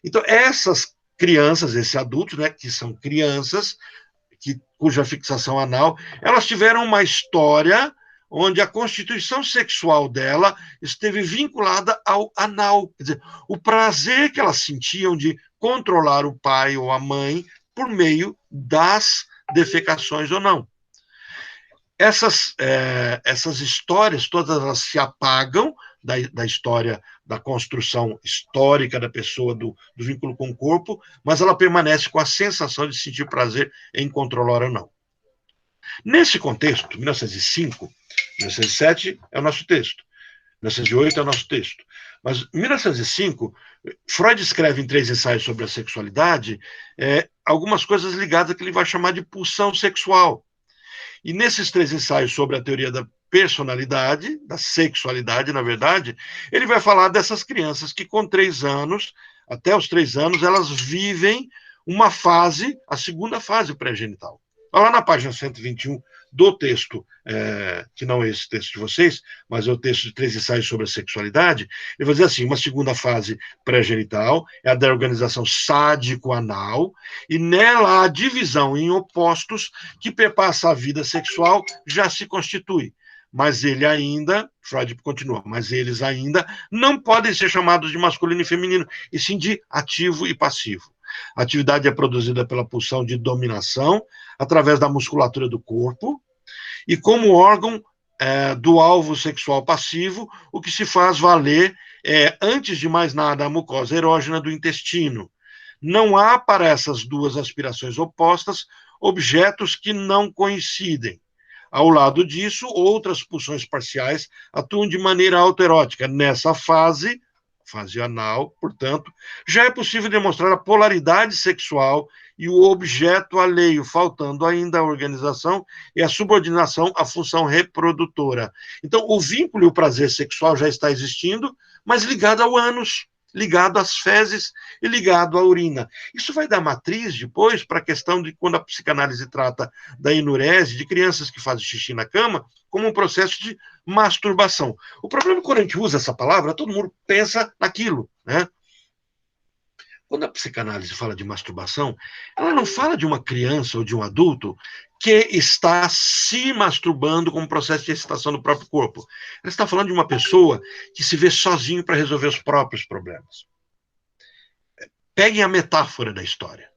Então, essas crianças, esses adultos, né, que são crianças, cuja fixação anal, elas tiveram uma história onde a constituição sexual dela esteve vinculada ao anal. Quer dizer, o prazer que elas sentiam de controlar o pai ou a mãe por meio das defecações ou não. Essas histórias, todas elas se apagam da história, da construção histórica da pessoa, do vínculo com o corpo, mas ela permanece com a sensação de sentir prazer em controlar ou não. Nesse contexto, 1905, 1907 é o nosso texto, 1908 é o nosso texto, mas em 1905, Freud escreve em 3 ensaios sobre a sexualidade algumas coisas ligadas a que ele vai chamar de pulsão sexual. E nesses 3 ensaios sobre a teoria da personalidade, da sexualidade, na verdade, ele vai falar dessas crianças que com 3 anos, até os 3 anos, elas vivem uma fase, a segunda fase pré-genital. Lá na página 121 do texto, que não é esse texto de vocês, mas é o texto de 3 ensaios sobre a sexualidade, ele vai dizer assim, uma segunda fase pré-genital é a da organização sádico-anal, e nela a divisão em opostos que perpassa a vida sexual já se constitui. Mas ele ainda, Freud continua, mas eles ainda não podem ser chamados de masculino e feminino, e sim de ativo e passivo. A atividade é produzida pela pulsão de dominação, através da musculatura do corpo, e como órgão do alvo sexual passivo, o que se faz valer antes de mais nada, a mucosa erógena do intestino. Não há para essas duas aspirações opostas objetos que não coincidem. Ao lado disso, outras pulsões parciais atuam de maneira autoerótica. Nessa fase anal, portanto, já é possível demonstrar a polaridade sexual e o objeto alheio, faltando ainda a organização e a subordinação à função reprodutora. Então, o vínculo e o prazer sexual já está existindo, mas ligado ao ânus, ligado às fezes e ligado à urina. Isso vai dar matriz depois para a questão de quando a psicanálise trata da enurese, de crianças que fazem xixi na cama, como um processo de masturbação. O problema é que quando a gente usa essa palavra, todo mundo pensa naquilo, né? Quando a psicanálise fala de masturbação, ela não fala de uma criança ou de um adulto que está se masturbando com um processo de excitação do próprio corpo. Ela está falando de uma pessoa que se vê sozinho para resolver os próprios problemas. Peguem a metáfora da história.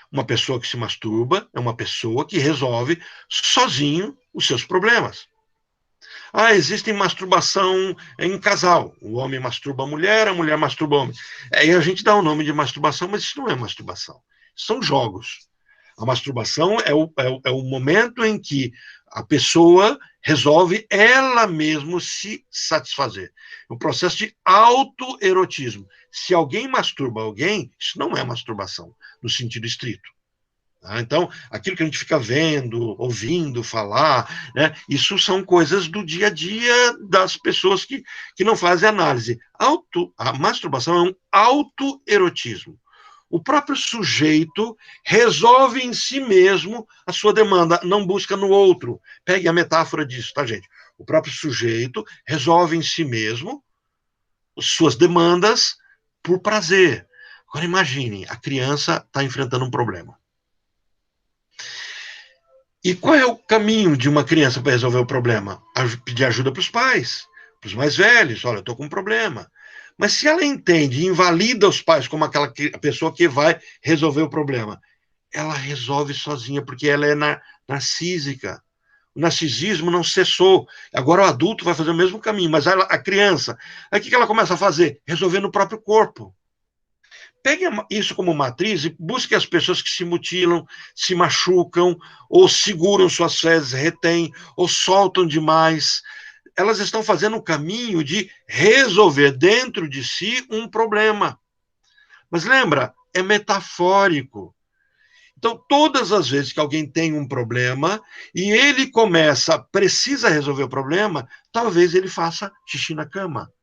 Uma pessoa que se masturba é uma pessoa que resolve sozinho os seus problemas. Existe masturbação em casal. O homem masturba a mulher masturba o homem. Aí a gente dá o nome de masturbação, mas isso não é masturbação. São jogos. A masturbação é o momento em que a pessoa resolve ela mesma se satisfazer. É um processo de autoerotismo. Se alguém masturba alguém, isso não é masturbação, no sentido estrito. Então, aquilo que a gente fica vendo, ouvindo, falar, né, isso são coisas do dia a dia das pessoas que não fazem análise. A masturbação é um autoerotismo. O próprio sujeito resolve em si mesmo a sua demanda, não busca no outro. Pegue a metáfora disso, tá, gente? O próprio sujeito resolve em si mesmo suas demandas por prazer. Agora imagine, a criança está enfrentando um problema. E qual é o caminho de uma criança para resolver o problema? Pedir ajuda para os pais, para os mais velhos. Olha, eu estou com um problema. Mas se ela entende e invalida os pais como aquela pessoa que vai resolver o problema, ela resolve sozinha, porque ela é narcísica. O narcisismo não cessou. Agora o adulto vai fazer o mesmo caminho, mas a criança, aí o que ela começa a fazer? Resolver no próprio corpo. Pegue isso como matriz e busque as pessoas que se mutilam, se machucam, ou seguram suas fezes, retêm, ou soltam demais. Elas estão fazendo o caminho de resolver dentro de si um problema. Mas lembra, é metafórico. Então, todas as vezes que alguém tem um problema e ele precisa resolver o problema, talvez ele faça xixi na cama.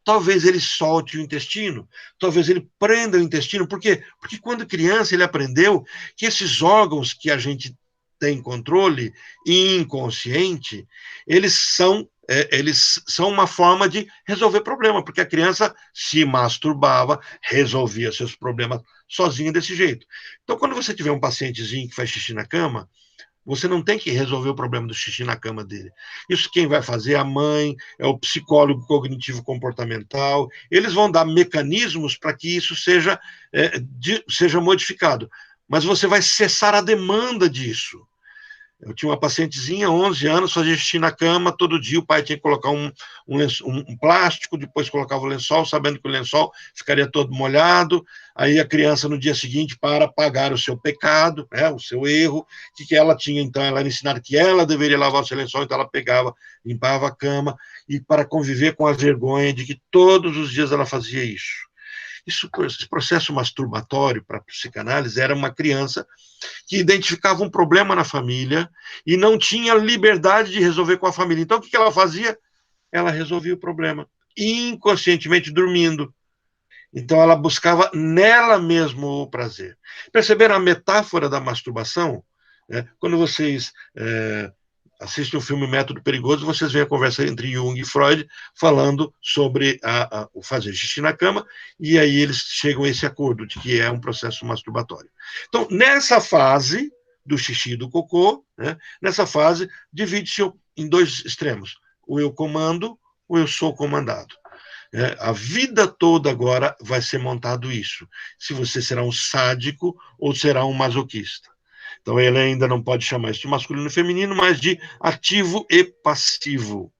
Talvez ele solte o intestino, talvez ele prenda o intestino. Por quê? Porque quando criança ele aprendeu que esses órgãos que a gente tem controle inconsciente, eles são uma forma de resolver problema, porque a criança se masturbava, resolvia seus problemas sozinha desse jeito. Então, quando você tiver um pacientezinho que faz xixi na cama, você não tem que resolver o problema do xixi na cama dele. Isso quem vai fazer é a mãe, é o psicólogo cognitivo comportamental. Eles vão dar mecanismos para que isso seja modificado. Mas você vai cessar a demanda disso. Eu tinha uma pacientezinha, 11 anos, fazia xixi na cama, todo dia o pai tinha que colocar um plástico, depois colocava o lençol, sabendo que o lençol ficaria todo molhado, aí a criança no dia seguinte, para pagar o seu pecado, né, o seu erro, que ela tinha, então, ela era ensinada que ela deveria lavar o seu lençol, então ela pegava, limpava a cama, e para conviver com a vergonha de que todos os dias ela fazia isso. Esse processo masturbatório para a psicanálise era uma criança que identificava um problema na família e não tinha liberdade de resolver com a família. Então, o que ela fazia? Ela resolvia o problema, inconscientemente dormindo. Então, ela buscava nela mesma o prazer. Perceberam a metáfora da masturbação? Quando vocês assistem o filme Método Perigoso, vocês veem a conversa entre Jung e Freud falando sobre o fazer xixi na cama, e aí eles chegam a esse acordo de que é um processo masturbatório. Então, nessa fase do xixi e do cocô, né, nessa fase, divide-se em dois extremos. O eu comando, o eu sou comandado. A vida toda agora vai ser montado isso. Se você será um sádico ou será um masoquista. Então, ele ainda não pode chamar isso de masculino e feminino, mas de ativo e passivo.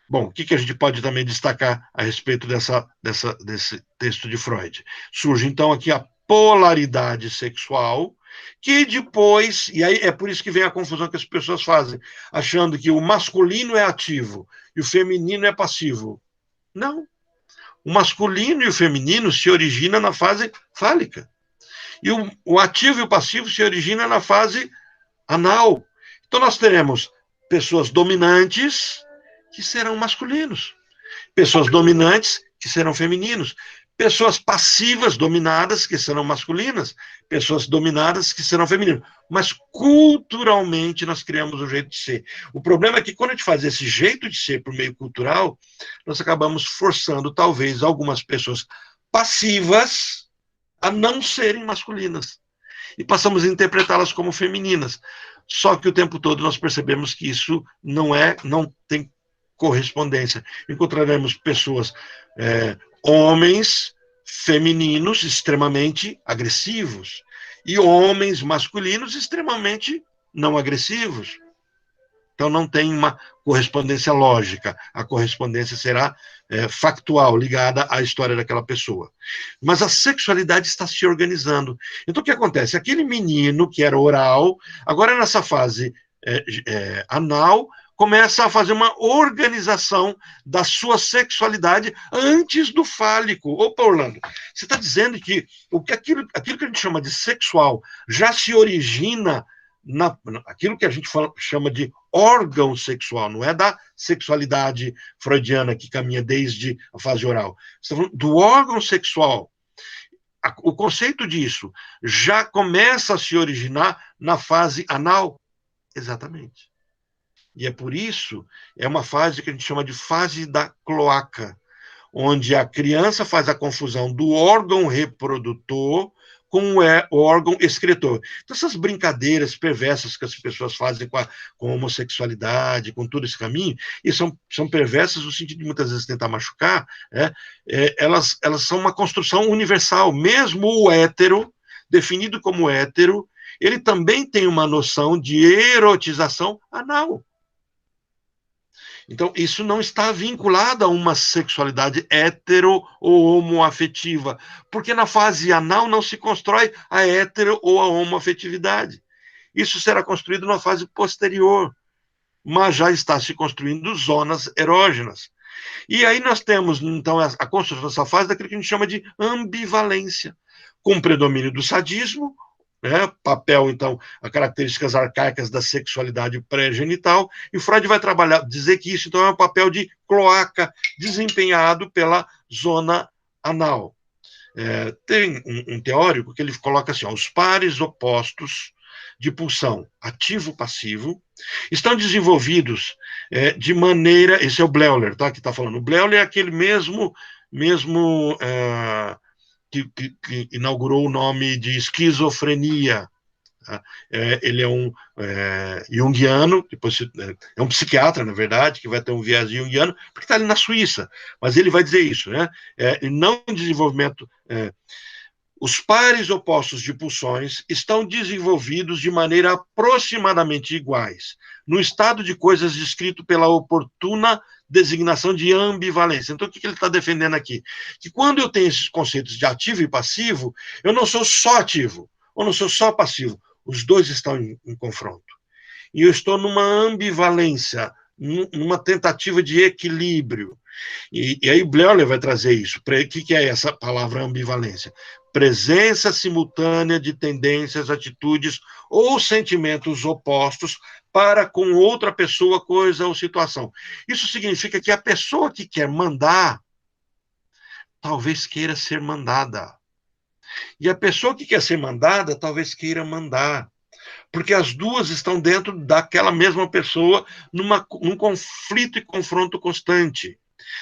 Bom, o que a gente pode também destacar a respeito desse texto de Freud? Surge, então, aqui a polaridade sexual, que depois, e aí é por isso que vem a confusão que as pessoas fazem, achando que o masculino é ativo e o feminino é passivo. Não. O masculino e o feminino se originam na fase fálica. E o ativo e o passivo se originam na fase anal. Então nós teremos pessoas dominantes que serão masculinos, pessoas dominantes que serão femininos, pessoas passivas dominadas que serão masculinas, pessoas dominadas que serão femininas. Mas culturalmente nós criamos um jeito de ser. O problema é que quando a gente faz esse jeito de ser por meio cultural, nós acabamos forçando talvez algumas pessoas passivas a não serem masculinas. E passamos a interpretá-las como femininas. Só que o tempo todo nós percebemos que isso não tem correspondência. Encontraremos pessoas, homens femininos extremamente agressivos e homens masculinos extremamente não agressivos. Então não tem uma correspondência lógica. A correspondência será factual, ligada à história daquela pessoa. Mas a sexualidade está se organizando. Então o que acontece? Aquele menino que era oral, agora nessa fase anal, começa a fazer uma organização da sua sexualidade antes do fálico. Opa, Orlando, você está dizendo que aquilo que a gente chama de sexual já se origina aquilo que a gente chama de órgão sexual, não é da sexualidade freudiana que caminha desde a fase oral. Você está falando do órgão sexual. O conceito disso já começa a se originar na fase anal. Exatamente. E é por isso, é uma fase que a gente chama de fase da cloaca, onde a criança faz a confusão do órgão reprodutor com o órgão excretor. Então, essas brincadeiras perversas que as pessoas fazem com a homossexualidade, com todo esse caminho, e são perversas no sentido de muitas vezes tentar machucar, elas são uma construção universal. Mesmo o hétero, definido como hétero, ele também tem uma noção de erotização anal. Então, isso não está vinculado a uma sexualidade hétero ou homoafetiva, porque na fase anal não se constrói a hétero ou a homoafetividade. Isso será construído na fase posterior, mas já está se construindo zonas erógenas. E aí nós temos, então, a construção dessa fase daquilo que a gente chama de ambivalência, com predomínio do sadismo, papel, então, as características arcaicas da sexualidade pré-genital, e Freud vai dizer que isso, então, é um papel de cloaca desempenhado pela zona anal. Tem um teórico que ele coloca assim, os pares opostos de pulsão ativo-passivo estão desenvolvidos de maneira, esse é o Bleuler, tá, que está falando, o Bleuler é aquele mesmo que inaugurou o nome de esquizofrenia. Ele é um junguiano, depois é um psiquiatra, na verdade, que vai ter um viés junguiano, porque está ali na Suíça, mas ele vai dizer isso, e não em desenvolvimento. Os pares opostos de pulsões estão desenvolvidos de maneira aproximadamente iguais, no estado de coisas descrito pela oportuna designação de ambivalência. Então, o que ele está defendendo aqui? Que quando eu tenho esses conceitos de ativo e passivo, eu não sou só ativo, ou não sou só passivo. Os dois estão em confronto. E eu estou numa ambivalência, numa tentativa de equilíbrio. E aí Bleuler vai trazer isso. O que é essa palavra ambivalência? Presença simultânea de tendências, atitudes ou sentimentos opostos para com outra pessoa, coisa ou situação. Isso significa que a pessoa que quer mandar, talvez queira ser mandada. E a pessoa que quer ser mandada, talvez queira mandar. Porque as duas estão dentro daquela mesma pessoa, num conflito e confronto constante.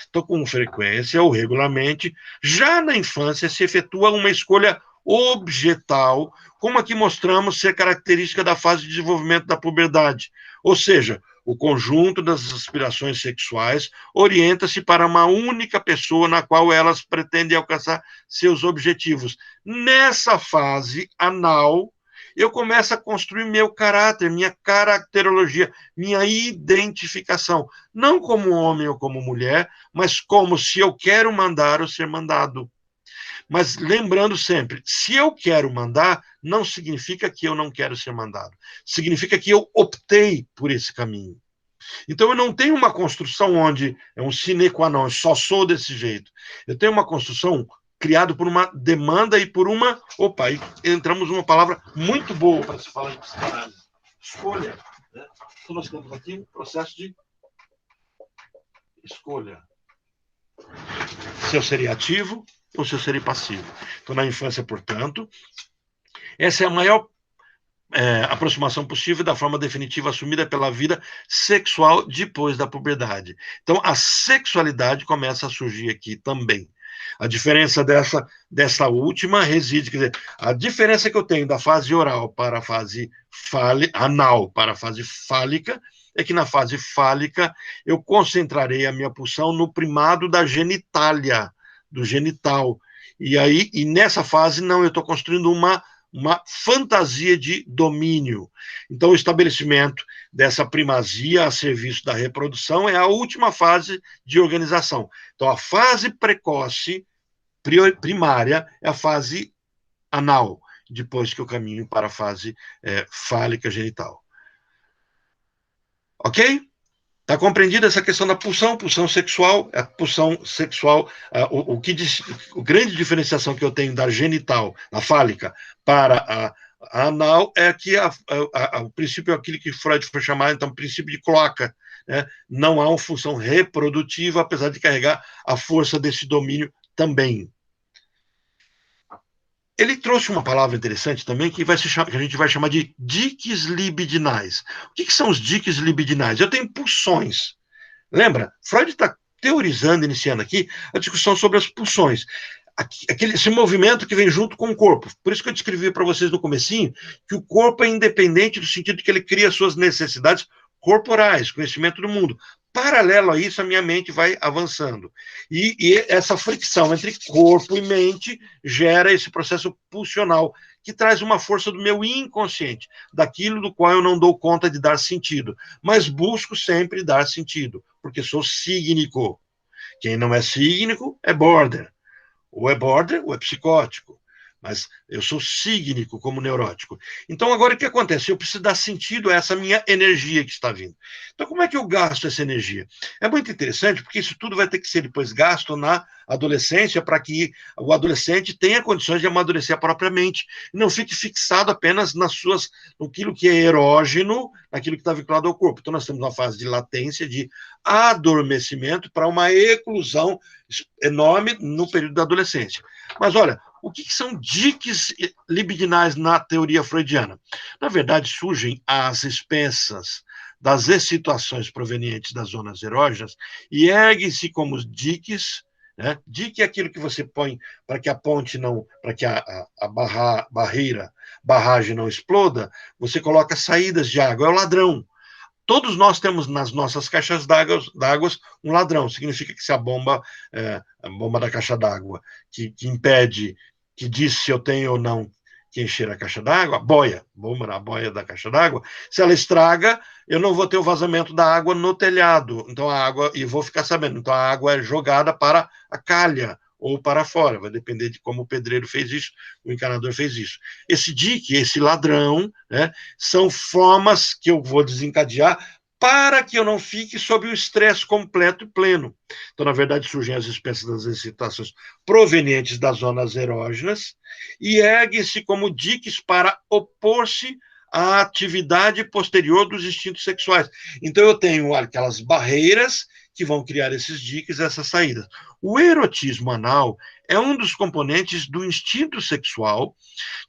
Então, com frequência ou regularmente, já na infância se efetua uma escolha objetal, como aqui mostramos ser característica da fase de desenvolvimento da puberdade. Ou seja, o conjunto das aspirações sexuais orienta-se para uma única pessoa na qual elas pretendem alcançar seus objetivos. Nessa fase anal, eu começo a construir meu caráter, minha caracterologia, minha identificação. Não como homem ou como mulher, mas como se eu quero mandar ou ser mandado. Mas lembrando sempre, se eu quero mandar, não significa que eu não quero ser mandado. Significa que eu optei por esse caminho. Então, eu não tenho uma construção onde é um sine qua non, eu só sou desse jeito. Eu tenho uma construção criada por uma demanda e por uma... Opa, aí entramos numa palavra muito boa para se falar de psicanálise. Escolha. Né? Então, nós temos aqui um processo de escolha. Se eu serei ativo ou se eu serei passivo. Então, na infância, portanto, essa é a maior aproximação possível da forma definitiva assumida pela vida sexual depois da puberdade. Então, a sexualidade começa a surgir aqui também. A diferença dessa última reside, quer dizer, a diferença que eu tenho da fase oral para a fase anal para a fase fálica é que na fase fálica eu concentrarei a minha pulsão no primado da genitália, do genital. E nessa fase, não, eu estou construindo uma fantasia de domínio. Então, o estabelecimento dessa primazia a serviço da reprodução é a última fase de organização. Então, a fase precoce, primária, é a fase anal, depois que eu caminho para a fase fálica genital. Ok? Está compreendida essa questão da pulsão sexual, a pulsão sexual, a grande diferenciação que eu tenho da genital, a fálica, para a anal, é que o princípio é aquilo que Freud foi chamar, então, princípio de cloaca. Né? Não há uma função reprodutiva, apesar de carregar a força desse domínio também. Ele trouxe uma palavra interessante também, que a gente vai chamar de diques libidinais. O que são os diques libidinais? Eu tenho pulsões. Lembra? Freud está teorizando, iniciando aqui, a discussão sobre as pulsões. Esse movimento que vem junto com o corpo. Por isso que eu descrevi para vocês no comecinho que o corpo é independente no sentido de que ele cria suas necessidades corporais, conhecimento do mundo. Paralelo a isso, a minha mente vai avançando. E essa fricção entre corpo e mente gera esse processo pulsional, que traz uma força do meu inconsciente, daquilo do qual eu não dou conta de dar sentido, mas busco sempre dar sentido, porque sou sígnico. Quem não é sígnico é border. Ou é border ou é psicótico. Mas eu sou sígnico como neurótico. Então, agora o que acontece? Eu preciso dar sentido a essa minha energia que está vindo. Então, como é que eu gasto essa energia? É muito interessante, porque isso tudo vai ter que ser depois gasto na adolescência, para que o adolescente tenha condições de amadurecer propriamente, e não fique fixado apenas naquilo que é erógeno, naquilo que está vinculado ao corpo. Então, nós temos uma fase de latência, de adormecimento, para uma eclosão enorme no período da adolescência. Mas, olha, o que são diques libidinais na teoria freudiana? Na verdade, surgem às expensas das excitações provenientes das zonas erógenas e erguem-se como diques, né? Dique é aquilo que você põe para que a ponte não, para que a barragem não exploda, você coloca saídas de água, é o ladrão. Todos nós temos nas nossas caixas d'água um ladrão. Significa que se a bomba da caixa d'água, que impede, que diz se eu tenho ou não que encher a caixa d'água, a boia da caixa d'água, se ela estraga, eu não vou ter o vazamento da água no telhado. Então e vou ficar sabendo. Então a água é jogada para a calha ou para fora, vai depender de como o pedreiro fez isso, o encanador fez isso. Esse dique, esse ladrão, né, são formas que eu vou desencadear para que eu não fique sob o estresse completo e pleno. Então, na verdade, surgem as espécies das excitações provenientes das zonas erógenas e erguem-se como diques para opor-se à atividade posterior dos instintos sexuais. Então, eu tenho aquelas barreiras que vão criar esses diques, essas saídas. O erotismo anal é um dos componentes do instinto sexual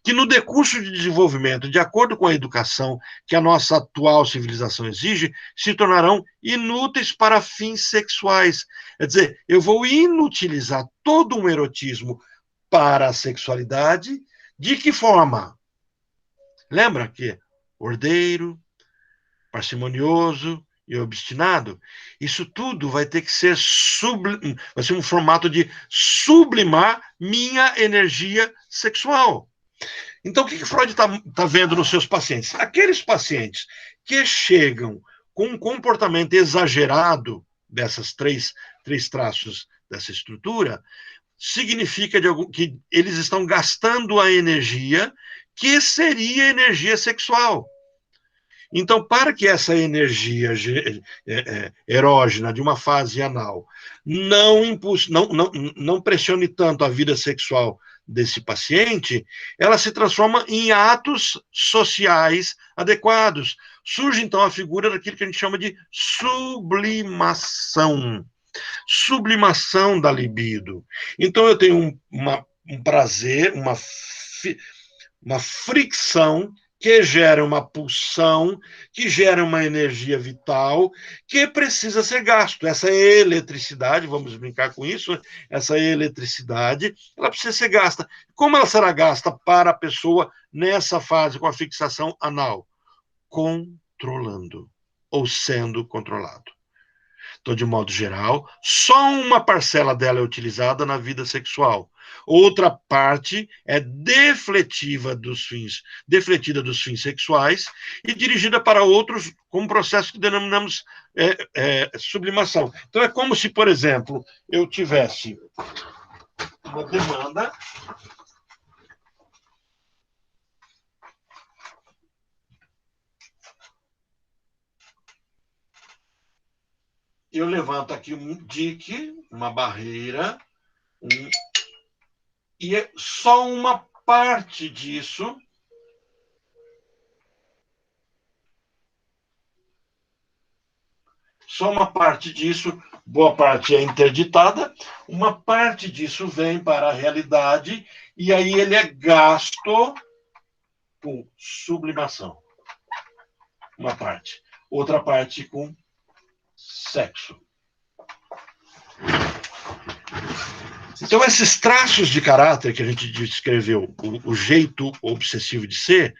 que, no decurso de desenvolvimento, de acordo com a educação que a nossa atual civilização exige, se tornarão inúteis para fins sexuais. Quer dizer, eu vou inutilizar todo um erotismo para a sexualidade. De que forma? Lembra que ordeiro, parcimonioso e obstinado, isso tudo vai ter que ser vai ser um formato de sublimar minha energia sexual. Então, o que Freud está vendo nos seus pacientes? Aqueles pacientes que chegam com um comportamento exagerado dessas três traços dessa estrutura, significa que eles estão gastando a energia que seria energia sexual. Então, para que essa energia erógena de uma fase anal não pressione tanto a vida sexual desse paciente, ela se transforma em atos sociais adequados. Surge, então, a figura daquilo que a gente chama de sublimação. Sublimação da libido. Então, eu tenho um prazer, uma fricção que gera uma pulsão, que gera uma energia vital, que precisa ser gasto. Essa eletricidade, vamos brincar com isso, essa eletricidade, ela precisa ser gasta. Como ela será gasta para a pessoa nessa fase com a fixação anal? Controlando, ou sendo controlado. Então, de modo geral, só uma parcela dela é utilizada na vida sexual. Outra parte é defletida dos fins sexuais e dirigida para outros com um processo que denominamos sublimação. Então, é como se, por exemplo, eu tivesse uma demanda eu levanto aqui um dique, uma barreira, e é só uma parte disso boa parte é interditada, uma parte disso vem para a realidade, e aí ele é gasto com sublimação. Uma parte. Outra parte com sexo. Então, esses traços de caráter que a gente descreveu, o jeito obsessivo de ser,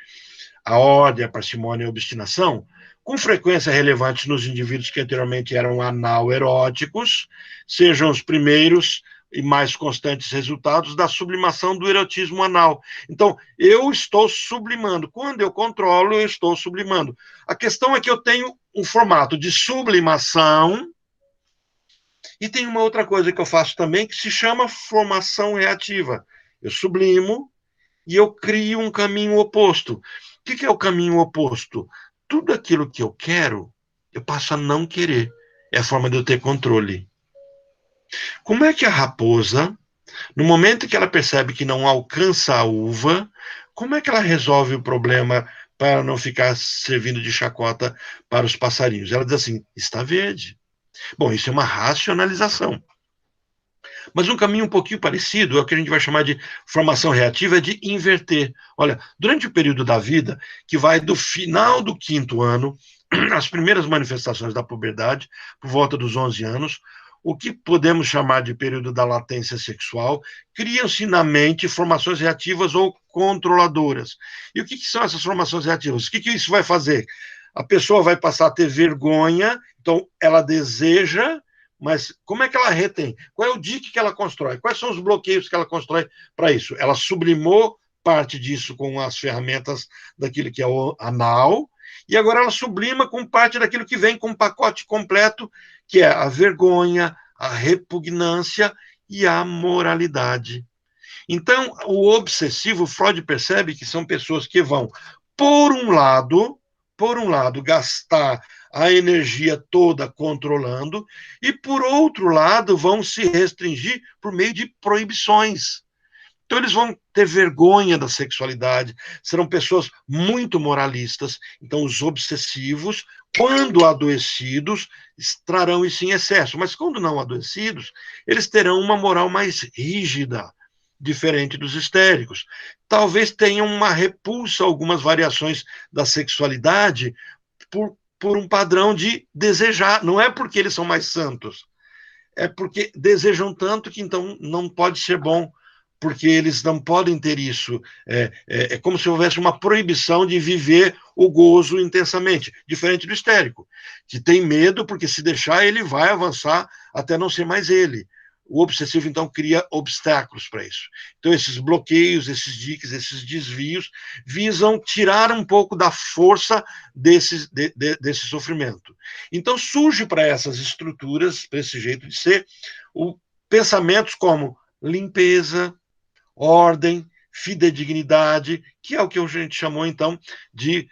a ordem, a parcimônia e a obstinação, com frequência relevantes nos indivíduos que anteriormente eram anal-eróticos, sejam os primeiros e mais constantes resultados da sublimação do erotismo anal. Então, eu estou sublimando. Quando eu controlo, eu estou sublimando. A questão é que eu tenho um formato de sublimação e tem uma outra coisa que eu faço também que se chama formação reativa. Eu sublimo e eu crio um caminho oposto. O que é o caminho oposto? Tudo aquilo que eu quero, eu passo a não querer. É a forma de eu ter controle. Como é que a raposa, no momento que ela percebe que não alcança a uva, como é que ela resolve o problema para não ficar servindo de chacota para os passarinhos? Ela diz assim, está verde. Bom, isso é uma racionalização. Mas um caminho um pouquinho parecido é o que a gente vai chamar de formação reativa, é de inverter. Olha, durante o período da vida, que vai do final do 5º ano, as primeiras manifestações da puberdade, por volta dos 11 anos, o que podemos chamar de período da latência sexual, criam-se na mente formações reativas ou controladoras. E o que são essas formações reativas? O que isso vai fazer? A pessoa vai passar a ter vergonha, então ela deseja, mas como é que ela retém? Qual é o dique que ela constrói? Quais são os bloqueios que ela constrói para isso? Ela sublimou parte disso com as ferramentas daquilo que é o anal, e agora ela sublima com parte daquilo que vem com um pacote completo, que é a vergonha, a repugnância e a moralidade. Então, o obsessivo, Freud percebe que são pessoas que vão, por um lado, gastar a energia toda controlando, e, por outro lado, vão se restringir por meio de proibições. Então, eles vão ter vergonha da sexualidade, serão pessoas muito moralistas. Então, os obsessivos, quando adoecidos, trarão isso em excesso, mas quando não adoecidos, eles terão uma moral mais rígida, diferente dos histéricos. Talvez tenham uma repulsa a algumas variações da sexualidade por um padrão de desejar. Não é porque eles são mais santos, é porque desejam tanto que então não pode ser bom, porque eles não podem ter isso. É como se houvesse uma proibição de viver o gozo intensamente, diferente do histérico, que tem medo, porque se deixar ele vai avançar até não ser mais ele. O obsessivo, então, cria obstáculos para isso. Então, esses bloqueios, esses diques, esses desvios, visam tirar um pouco da força desse sofrimento. Então, surge para essas estruturas, para esse jeito de ser, pensamentos como limpeza, ordem, fidedignidade, que é o que a gente chamou, então, de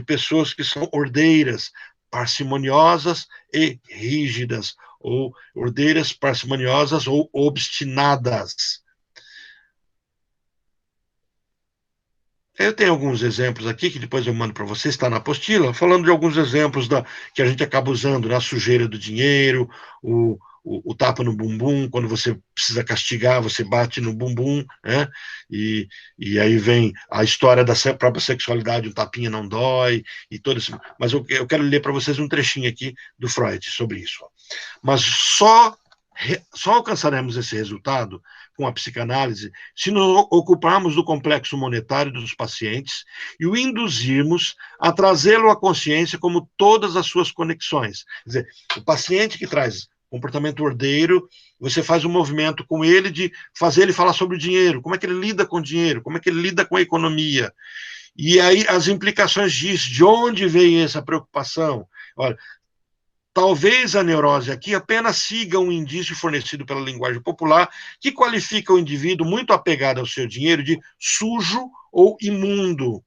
pessoas que são ordeiras, parcimoniosas e rígidas, ou ordeiras, parcimoniosas ou obstinadas. Eu tenho alguns exemplos aqui, que depois eu mando para você, está na apostila, falando de alguns exemplos que a gente acaba usando, na sujeira do dinheiro, o tapa no bumbum, quando você precisa castigar, você bate no bumbum, né? E aí vem a história da própria sexualidade, um tapinha não dói, e todo isso. Mas eu quero ler para vocês um trechinho aqui do Freud sobre isso. Mas só alcançaremos esse resultado com a psicanálise se nos ocuparmos do complexo monetário dos pacientes e o induzirmos a trazê-lo à consciência como todas as suas conexões. Quer dizer, o paciente que traz comportamento ordeiro, você faz um movimento com ele de fazer ele falar sobre o dinheiro, como é que ele lida com o dinheiro, como é que ele lida com a economia. E aí as implicações disso, de onde veio essa preocupação? Olha, talvez a neurose aqui apenas siga um indício fornecido pela linguagem popular que qualifica o indivíduo muito apegado ao seu dinheiro de sujo ou imundo.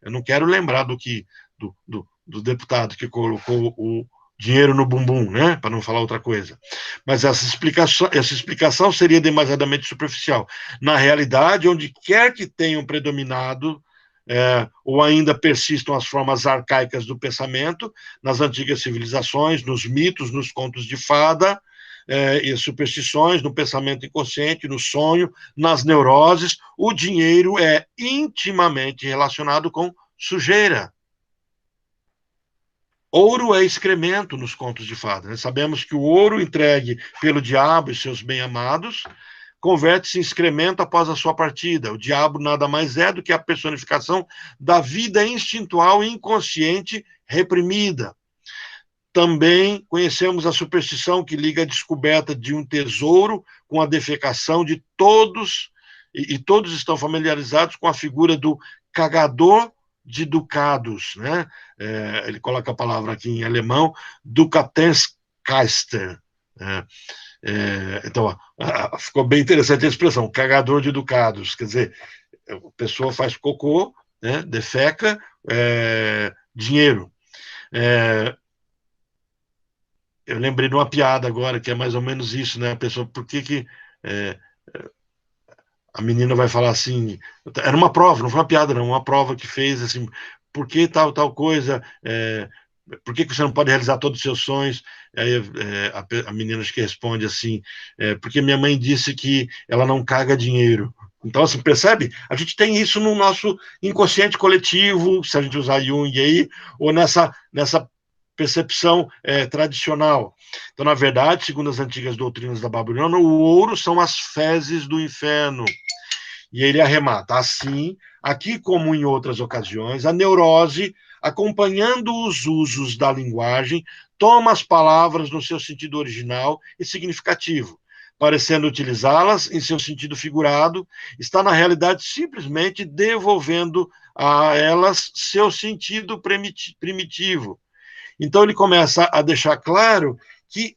Eu não quero lembrar do deputado que colocou o dinheiro no bumbum, né? Para não falar outra coisa. Mas essa explicação seria demasiadamente superficial. Na realidade, onde quer que tenham predominado ou ainda persistam as formas arcaicas do pensamento, nas antigas civilizações, nos mitos, nos contos de fada, e superstições, no pensamento inconsciente, no sonho, nas neuroses, o dinheiro é intimamente relacionado com sujeira. Ouro é excremento nos contos de fada. Né? Sabemos que o ouro entregue pelo diabo e seus bem-amados converte-se em excremento após a sua partida. O diabo nada mais é do que a personificação da vida instintual e inconsciente reprimida. Também conhecemos a superstição que liga a descoberta de um tesouro com a defecação de todos, e todos estão familiarizados com a figura do cagador de ducados, né? Ele coloca a palavra aqui em alemão, Dukatenskeister. Então, ficou bem interessante a expressão, cagador de ducados, quer dizer, a pessoa faz cocô, né, defeca, dinheiro. Eu lembrei de uma piada agora, que é mais ou menos isso, né? A pessoa, por que a menina vai falar assim, era uma prova, não foi uma piada, não, uma prova que fez assim, por que tal coisa, por que você não pode realizar todos os seus sonhos? Aí a menina acho que responde assim, porque minha mãe disse que ela não caga dinheiro. Então, assim, percebe? A gente tem isso no nosso inconsciente coletivo, se a gente usar Jung aí, ou nessa percepção tradicional. Então, na verdade, segundo as antigas doutrinas da Babilônia, o ouro são as fezes do inferno. E ele arremata, assim, aqui como em outras ocasiões, a neurose, acompanhando os usos da linguagem, toma as palavras no seu sentido original e significativo, parecendo utilizá-las em seu sentido figurado, está na realidade simplesmente devolvendo a elas seu sentido primitivo. Então ele começa a deixar claro que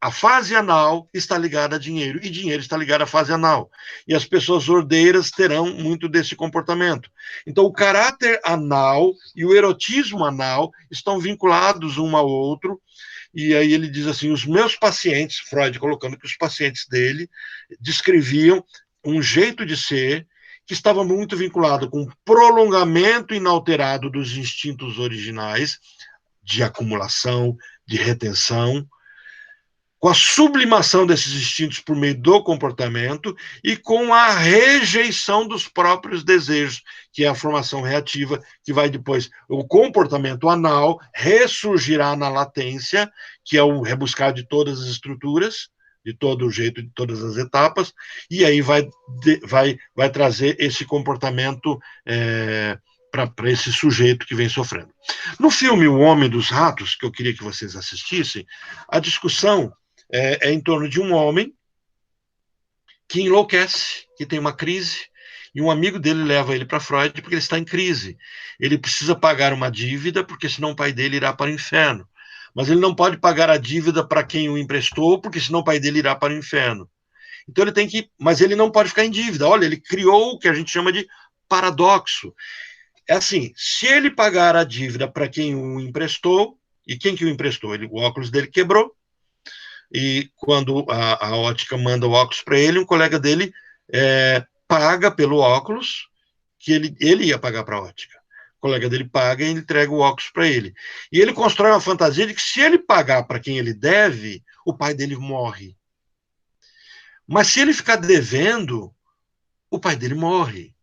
a fase anal está ligada a dinheiro, e dinheiro está ligado à fase anal. E as pessoas ordeiras terão muito desse comportamento. Então, o caráter anal e o erotismo anal estão vinculados um ao outro, e aí ele diz assim, os meus pacientes, Freud colocando que os pacientes dele descreviam um jeito de ser que estava muito vinculado com o prolongamento inalterado dos instintos originais, de acumulação, de retenção, com a sublimação desses instintos por meio do comportamento e com a rejeição dos próprios desejos, que é a formação reativa, que vai depois, o comportamento anal ressurgirá na latência, que é o rebuscar de todas as estruturas, de todo o jeito, de todas as etapas, e aí vai trazer esse comportamento para esse sujeito que vem sofrendo. No filme O Homem dos Ratos, que eu queria que vocês assistissem, a discussão é em torno de um homem que enlouquece, que tem uma crise, e um amigo dele leva ele para Freud porque ele está em crise. Ele precisa pagar uma dívida, porque senão o pai dele irá para o inferno. Mas ele não pode pagar a dívida para quem o emprestou, porque senão o pai dele irá para o inferno. Então ele tem que, mas ele não pode ficar em dívida. Olha, ele criou o que a gente chama de paradoxo. É assim, se ele pagar a dívida para quem o emprestou, e quem que o emprestou? O óculos dele quebrou, e quando a ótica manda o óculos para ele, um colega dele paga pelo óculos, que ele ia pagar para a ótica. O colega dele paga e entrega o óculos para ele. E ele constrói uma fantasia de que se ele pagar para quem ele deve, o pai dele morre. Mas se ele ficar devendo, o pai dele morre.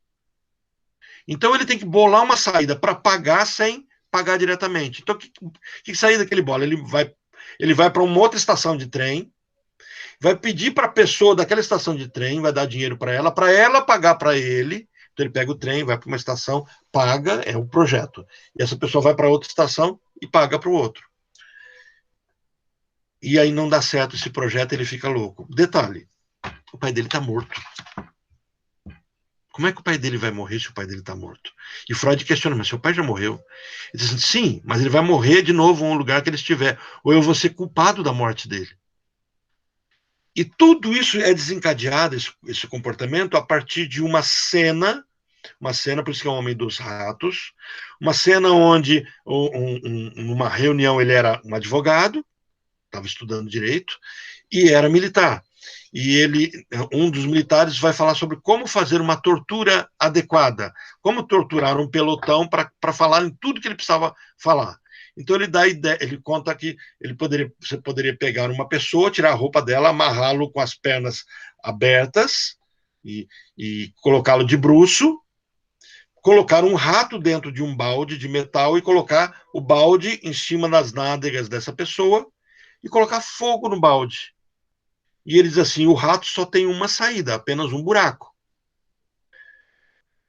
Então ele tem que bolar uma saída para pagar sem pagar diretamente. Então, que saída que ele bola? Ele vai para uma outra estação de trem, vai pedir para a pessoa daquela estação de trem, vai dar dinheiro para ela pagar para ele. Então ele pega o trem, vai para uma estação, paga, é o projeto. E essa pessoa vai para outra estação e paga para o outro. E aí não dá certo esse projeto, ele fica louco. Detalhe, o pai dele está morto. Como é que o pai dele vai morrer se o pai dele está morto? E Freud questiona, mas seu pai já morreu? Ele diz assim, sim, mas ele vai morrer de novo em um lugar que ele estiver. Ou eu vou ser culpado da morte dele. E tudo isso é desencadeado, esse comportamento, a partir de uma cena, por isso que é o Homem dos Ratos, uma cena onde, numa reunião, ele era um advogado, estava estudando direito, e era militar. E um dos militares vai falar sobre como fazer uma tortura adequada, como torturar um pelotão para falar em tudo que ele precisava falar. Então ele dá ideia, ele conta que você poderia pegar uma pessoa, tirar a roupa dela, amarrá-lo com as pernas abertas e colocá-lo de bruço, colocar um rato dentro de um balde de metal e colocar o balde em cima das nádegas dessa pessoa e colocar fogo no balde. E ele diz assim, o rato só tem uma saída, apenas um buraco.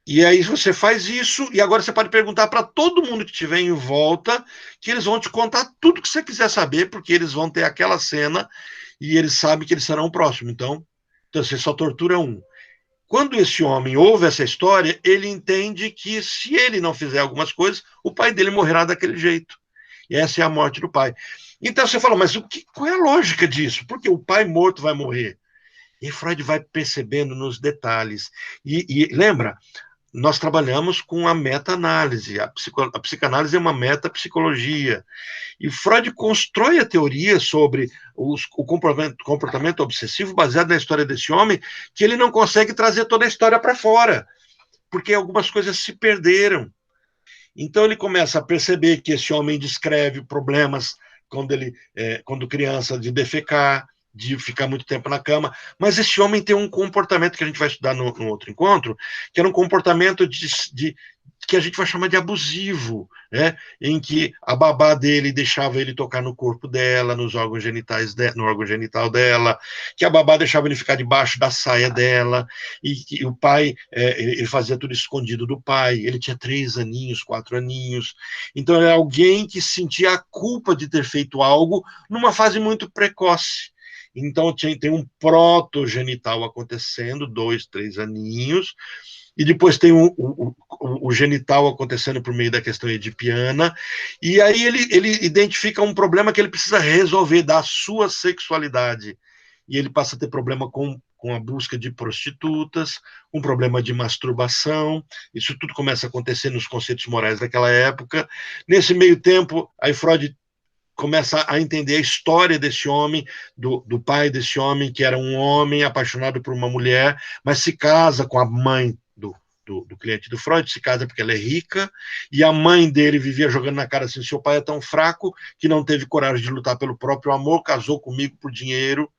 E aí você faz isso, e agora você pode perguntar para todo mundo que estiver em volta, que eles vão te contar tudo que você quiser saber, porque eles vão ter aquela cena, e eles sabem que eles serão o próximo. Então você só tortura um. Quando esse homem ouve essa história, ele entende que se ele não fizer algumas coisas, o pai dele morrerá daquele jeito. E essa é a morte do pai. Então você fala, mas qual é a lógica disso? Porque o pai morto vai morrer. E Freud vai percebendo nos detalhes. E lembra, nós trabalhamos com a meta-análise. A psicanálise é uma metapsicologia. E Freud constrói a teoria sobre o comportamento obsessivo baseado na história desse homem, que ele não consegue trazer toda a história para fora, porque algumas coisas se perderam. Então ele começa a perceber que esse homem descreve problemas quando criança, de defecar, de ficar muito tempo na cama, mas esse homem tem um comportamento que a gente vai estudar no outro encontro, que era um comportamento que a gente vai chamar de abusivo, né? Em que a babá dele deixava ele tocar no corpo dela, no órgão genital dela, que a babá deixava ele ficar debaixo da saia dela, e que o pai, ele fazia tudo escondido do pai, ele tinha 3 aninhos, 4 aninhos, então era alguém que sentia a culpa de ter feito algo numa fase muito precoce. Então tem um protogenital acontecendo, 2, 3 aninhos, e depois tem o genital acontecendo por meio da questão edipiana, e aí ele identifica um problema que ele precisa resolver da sua sexualidade, e ele passa a ter problema com a busca de prostitutas, um problema de masturbação, isso tudo começa a acontecer nos conceitos morais daquela época. Nesse meio tempo, aí Freud começa a entender a história desse homem, do pai desse homem, que era um homem apaixonado por uma mulher, mas se casa com a mãe do cliente do Freud, se casa porque ela é rica, e a mãe dele vivia jogando na cara assim, seu pai é tão fraco que não teve coragem de lutar pelo próprio amor, casou comigo por dinheiro.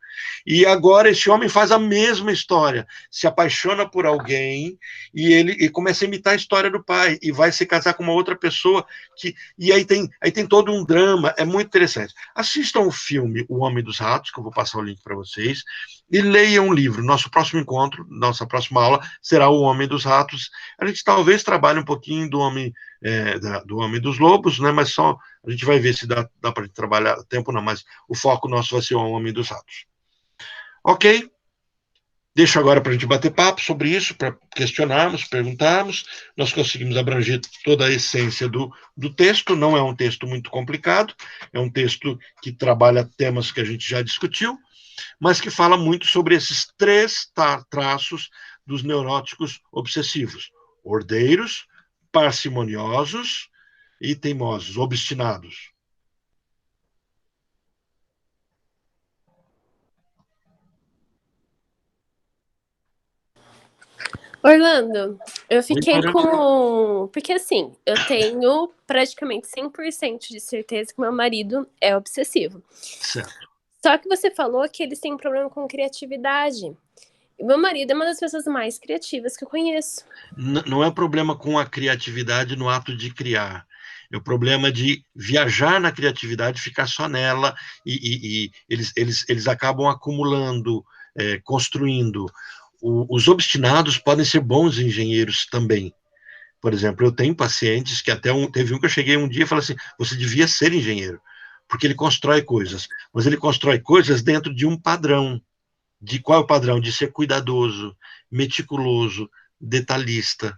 E agora esse homem faz a mesma história, se apaixona por alguém e começa a imitar a história do pai e vai se casar com uma outra pessoa e aí tem todo um drama, é muito interessante. Assistam o filme O Homem dos Ratos, que eu vou passar o link para vocês, e leiam um livro. Nosso próximo encontro, nossa próxima aula será O Homem dos Ratos. A gente talvez trabalhe um pouquinho do Homem dos Lobos, né? Mas só a gente vai ver se dá para trabalhar tempo, não, mas o foco nosso vai ser O Homem dos Ratos. Ok? Deixo agora para a gente bater papo sobre isso, para questionarmos, perguntarmos. Nós conseguimos abranger toda a essência do texto, não é um texto muito complicado, é um texto que trabalha temas que a gente já discutiu, mas que fala muito sobre esses três traços dos neuróticos obsessivos: ordeiros, parcimoniosos e teimosos, obstinados. Orlando, eu fiquei Oi, com... Porque assim, eu tenho praticamente 100% de certeza que meu marido é obsessivo. certo. Só que você falou que eles têm um problema com criatividade. E meu marido é uma das pessoas mais criativas que eu conheço. Não é problema com a criatividade no ato de criar. É o problema de viajar na criatividade, ficar só nela, e eles acabam acumulando, construindo. Os obstinados podem ser bons engenheiros também. Por exemplo, eu tenho pacientes que teve um que eu cheguei um dia e falei assim: você devia ser engenheiro, porque ele constrói coisas, mas ele constrói coisas dentro de um padrão. De qual é o padrão? De ser cuidadoso, meticuloso, detalhista.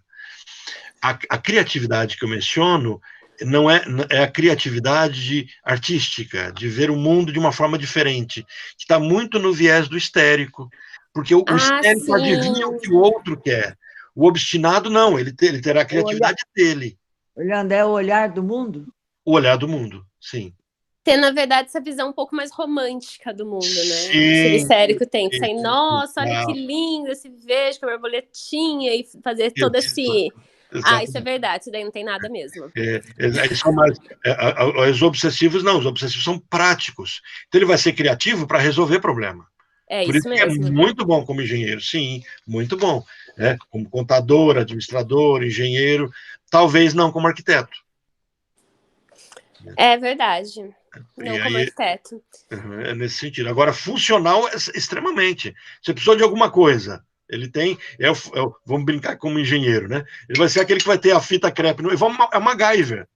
A criatividade que eu menciono não é a criatividade artística, de ver o mundo de uma forma diferente, que está muito no viés do histérico, porque o histérico adivinha o Sim. que o outro quer. O obstinado, não, ele terá a criatividade dele. Olhando, é o olhar do mundo? O olhar do mundo, sim. Ter, na verdade, essa visão um pouco mais romântica do mundo, né? Que o Sim. histérico tem, que sai, Isso, nossa, olha que exato, lindo esse verde com a borboletinha, e fazer todo exato, esse... Ah, isso é exatamente. verdade, isso daí não tem nada mesmo. Os obsessivos não, os obsessivos são práticos. Então ele vai ser criativo para resolver problema. É Por isso isso que é mesmo. muito bom como engenheiro, sim, muito bom. Né? Como contador, administrador, engenheiro, talvez não como arquiteto. É verdade. E Não como aí, arquiteto. é nesse sentido. Agora, funcional, extremamente. Você precisou de alguma coisa. Ele tem, vamos brincar como engenheiro, né? Ele vai ser aquele que vai ter a fita crepe. É uma MacGyver.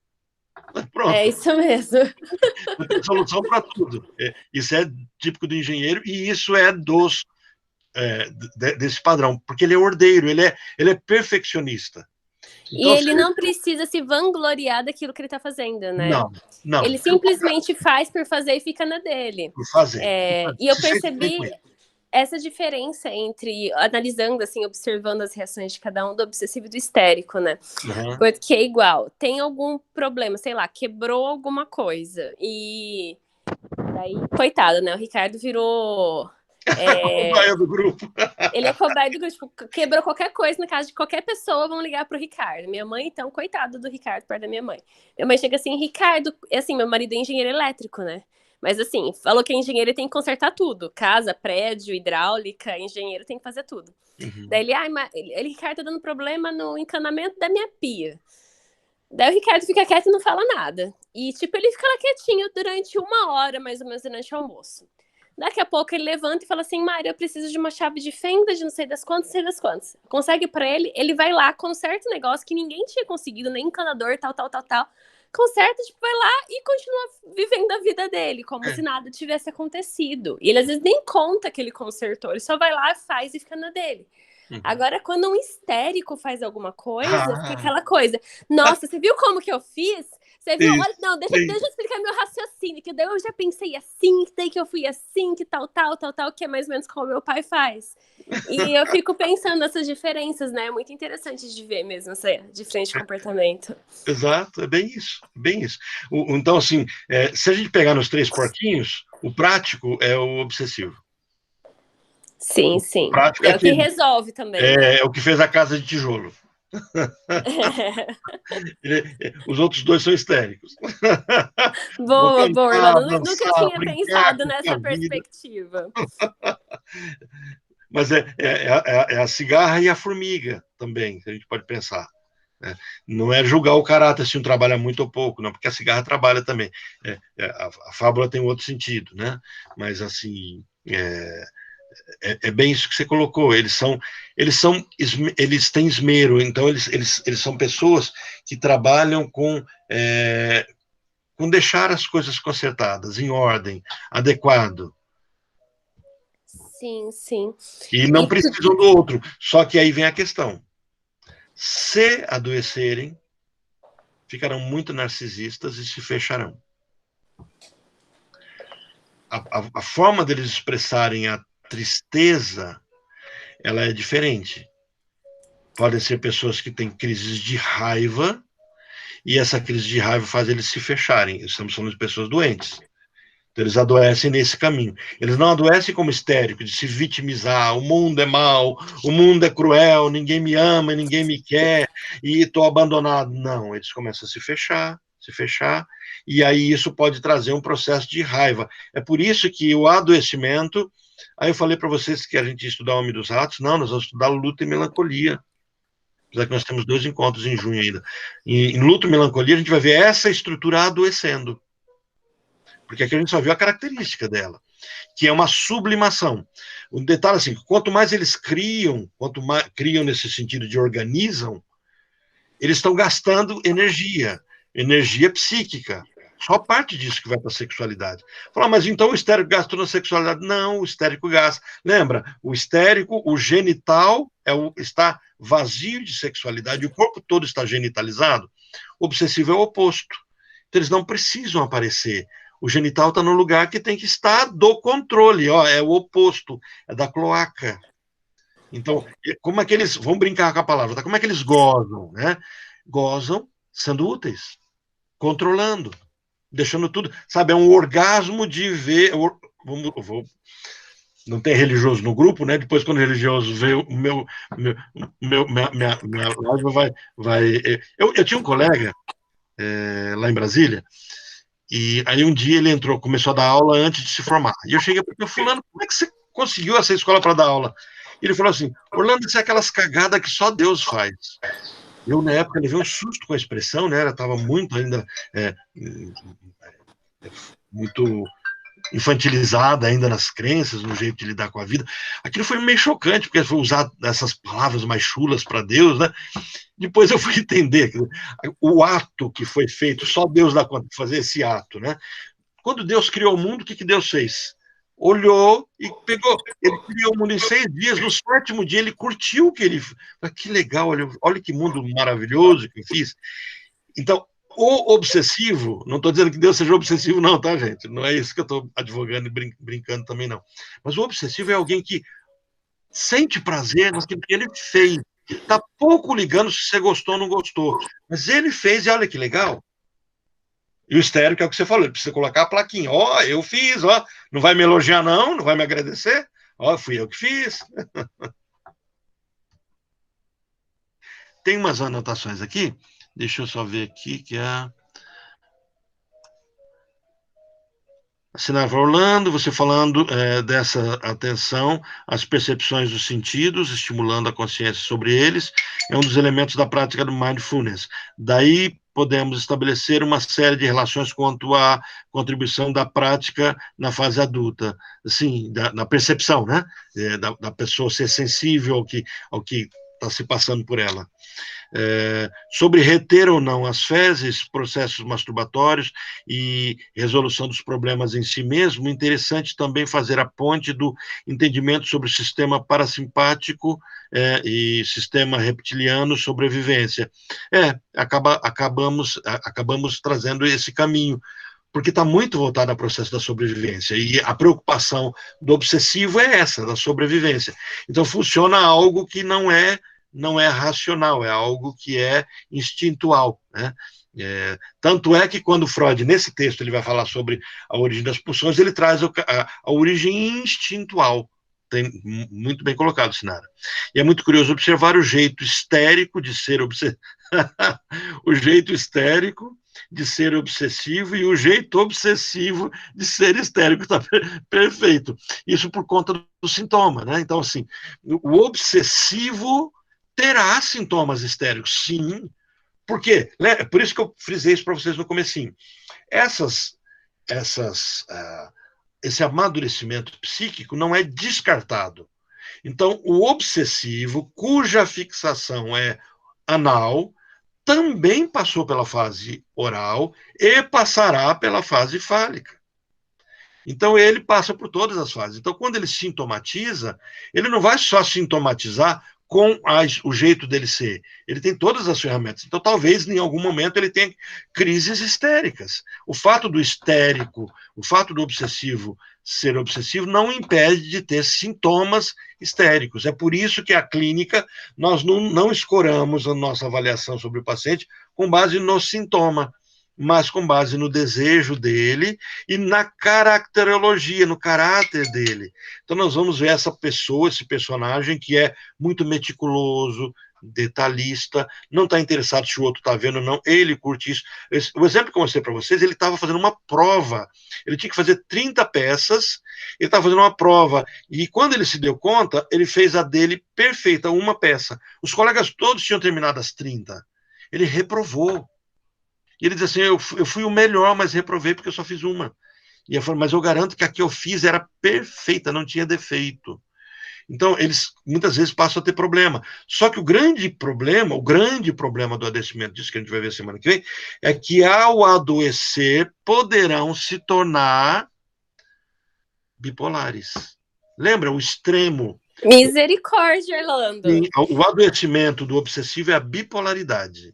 É Pronto. isso mesmo. Não tem solução para tudo. Isso é típico do engenheiro e isso é desse padrão, porque ele é ordeiro, ele é perfeccionista. E Então, ele não precisa se vangloriar daquilo que ele tá fazendo, né? não, Ele simplesmente faz por fazer e fica na dele. por fazer. E eu Se sente bem com percebi isso. essa diferença entre, analisando, assim, observando as reações de cada um, do obsessivo e do histérico, né? Uhum. Porque é igual, tem algum problema, sei lá, quebrou alguma coisa. E daí, coitado, né? O Ricardo virou. O do grupo. Ele é cobaia do grupo, tipo, quebrou qualquer coisa na casa de qualquer pessoa, vão ligar pro Ricardo. Minha mãe, então, coitado do Ricardo, perto da minha mãe. Minha mãe chega assim, Ricardo, assim, meu marido é engenheiro elétrico, né? Mas assim, falou que engenheiro tem que consertar tudo. Casa, prédio, hidráulica, engenheiro tem que fazer tudo. Uhum. Daí ele, Ricardo, tá dando problema no encanamento da minha pia. Daí o Ricardo fica quieto e não fala nada. E, tipo, ele fica lá quietinho durante 1 hora, mais ou menos, durante o almoço. Daqui a pouco ele levanta e fala assim, Mário, eu preciso de uma chave de fenda de não sei das quantas, sei das quantas. Consegue pra ele, ele vai lá, conserta o negócio que ninguém tinha conseguido, nem encanador, tal. Conserta, tipo, vai lá e continua vivendo a vida dele, como se nada tivesse acontecido. E ele às vezes nem conta que ele consertou, ele só vai lá, faz e fica na dele. Uhum. Agora, quando um histérico faz alguma coisa, fica Ah, aquela coisa. Nossa, você viu como que eu fiz? Você viu? isso, Olha, não, deixa isso. eu explicar meu raciocínio, que daí eu já pensei assim, que daí que eu fui assim, que tal, que é mais ou menos como meu pai faz. E eu fico pensando nessas diferenças, né? É muito interessante de ver mesmo essa diferença de comportamento. Exato, é bem isso, bem isso. Então, assim, se a gente pegar nos três porquinhos, o prático é o obsessivo. Sim, O sim. prático E é é o que aquele, resolve também, né? é o que fez a casa de tijolo. Os outros dois são histéricos. Vou Boa, boa, cantar, Orlando. Nunca dançar, tinha brincar pensado com nessa a vida. perspectiva. Mas é a cigarra e a formiga também, que a gente pode pensar. Né? Não é julgar o caráter se um trabalha muito ou pouco, não, porque a cigarra trabalha também. A fábula tem outro sentido, né? Mas, assim, é bem isso que você colocou. Eles têm esmero, então eles são pessoas que trabalham com deixar as coisas consertadas, em ordem, adequado. Sim, sim. E não precisam do outro. Só que aí vem a questão. Se adoecerem, ficarão muito narcisistas e se fecharão. A forma deles expressarem a tristeza, ela é diferente. Podem ser pessoas que têm crises de raiva, e essa crise de raiva faz eles se fecharem. Estamos falando de pessoas doentes. Então, eles adoecem nesse caminho. Eles não adoecem como histérico, de se vitimizar, o mundo é mau, o mundo é cruel, ninguém me ama, ninguém me quer, e estou abandonado. Não, eles começam a se fechar, e aí isso pode trazer um processo de raiva. É por isso que o adoecimento... Aí eu falei para vocês que a gente ia estudar o Homem dos Ratos. Não, nós vamos estudar luta e melancolia. Apesar que nós temos 2 encontros em junho ainda. Em luta e melancolia, a gente vai ver essa estrutura adoecendo. Porque aqui a gente só viu a característica dela, que é uma sublimação. Um detalhe assim, quanto mais eles criam, quanto mais criam nesse sentido de organizam, eles estão gastando energia psíquica. Só parte disso que vai para a sexualidade. Fala, mas então o histérico gastou na sexualidade? Não, o histérico gasta. Lembra, o histérico, o genital está vazio de sexualidade, o corpo todo está genitalizado. O obsessivo é o oposto. Então eles não precisam aparecer. O genital está no lugar que tem que estar do controle, ó, é o oposto, é da cloaca. Então, como é que eles, vamos brincar com a palavra, tá? Como é que eles gozam, né? Gozam sendo úteis, controlando, deixando tudo, sabe, é um orgasmo de ver, não tem religioso no grupo, né? Depois, quando o religioso vê o minha live vai... Eu tinha um colega lá em Brasília. E aí um dia ele começou a dar aula antes de se formar. E eu cheguei para o fulano, como é que você conseguiu essa escola para dar aula? E ele falou assim, Orlando, isso é aquelas cagadas que só Deus faz. Eu, na época, levei um susto com a expressão, né? Ela estava muito ainda, muito infantilizada ainda nas crenças, no jeito de lidar com a vida. Aquilo foi meio chocante, porque foi usar essas palavras mais chulas para Deus, né? Depois eu fui entender o ato que foi feito, só Deus dá conta de fazer esse ato, né? Quando Deus criou o mundo, o que Deus fez? Olhou e pegou. Ele criou o mundo em 6 dias, no 7º dia ele curtiu o que ele... Que legal, olha que mundo maravilhoso que eu fiz. Então, o obsessivo, não estou dizendo que Deus seja obsessivo não, tá, gente? Não é isso que eu estou advogando e brincando também, não. Mas o obsessivo é alguém que sente prazer naquilo que ele fez. Está pouco ligando se você gostou ou não gostou. Mas ele fez e olha que legal. E o histérico é o que você falou, ele precisa colocar a plaquinha. Ó, eu fiz, ó. Não vai me elogiar, não? Não vai me agradecer? Ó, fui eu que fiz. Tem umas anotações aqui. Deixa eu só ver aqui, que é... Assinava Orlando, você falando dessa atenção às percepções dos sentidos, estimulando a consciência sobre eles, é um dos elementos da prática do mindfulness. Daí podemos estabelecer uma série de relações quanto à contribuição da prática na fase adulta, assim, na percepção, né? Da pessoa ser sensível ao que está se passando por ela. Sobre reter ou não as fezes, processos masturbatórios e resolução dos problemas em si mesmo, interessante também fazer a ponte do entendimento sobre o sistema parasimpático e sistema reptiliano, sobrevivência. Acabamos trazendo esse caminho, porque está muito voltado ao processo da sobrevivência, e a preocupação do obsessivo é essa, da sobrevivência. Então funciona algo que não é racional, é algo que é instintual, né? Tanto é que quando Freud, nesse texto, ele vai falar sobre a origem das pulsões, ele traz a origem instintual. Tem muito bem colocado, Sinara. E é muito curioso observar o jeito histérico de ser o jeito histérico de ser obsessivo e o jeito obsessivo de ser histérico. Está perfeito. Isso por conta do sintoma, né? Então, assim, o obsessivo terá sintomas histéricos, sim. Por quê? Por isso que eu frisei isso para vocês no comecinho. Esse amadurecimento psíquico não é descartado. Então, o obsessivo, cuja fixação é anal, também passou pela fase oral e passará pela fase fálica. Então, ele passa por todas as fases. Então, quando ele sintomatiza, ele não vai só sintomatizar com o jeito dele ser. Ele tem todas as ferramentas. Então, talvez, em algum momento, ele tenha crises histéricas. O fato do histérico, o fato do obsessivo ser obsessivo, não impede de ter sintomas histéricos. É por isso que a clínica, nós não escoramos a nossa avaliação sobre o paciente com base no sintoma, mas com base no desejo dele e na caracterologia, no caráter dele. Então nós vamos ver essa pessoa, esse personagem que é muito meticuloso, detalhista, não está interessado se o outro está vendo ou não, ele curte isso. O exemplo que eu mostrei para vocês, ele estava fazendo uma prova, ele tinha que fazer 30 peças, ele estava fazendo uma prova, e quando ele se deu conta, ele fez a dele perfeita, uma peça. Os colegas todos tinham terminado as 30. Ele reprovou. E ele diz assim, eu fui o melhor, mas reprovei porque eu só fiz uma. E eu falei, mas eu garanto que a que eu fiz era perfeita, não tinha defeito. Então, eles muitas vezes passam a ter problema. Só que o grande problema do adoecimento, disso que a gente vai ver semana que vem, é que ao adoecer, poderão se tornar bipolares. Lembra o extremo? Misericórdia, Orlando. O adoecimento do obsessivo é a bipolaridade.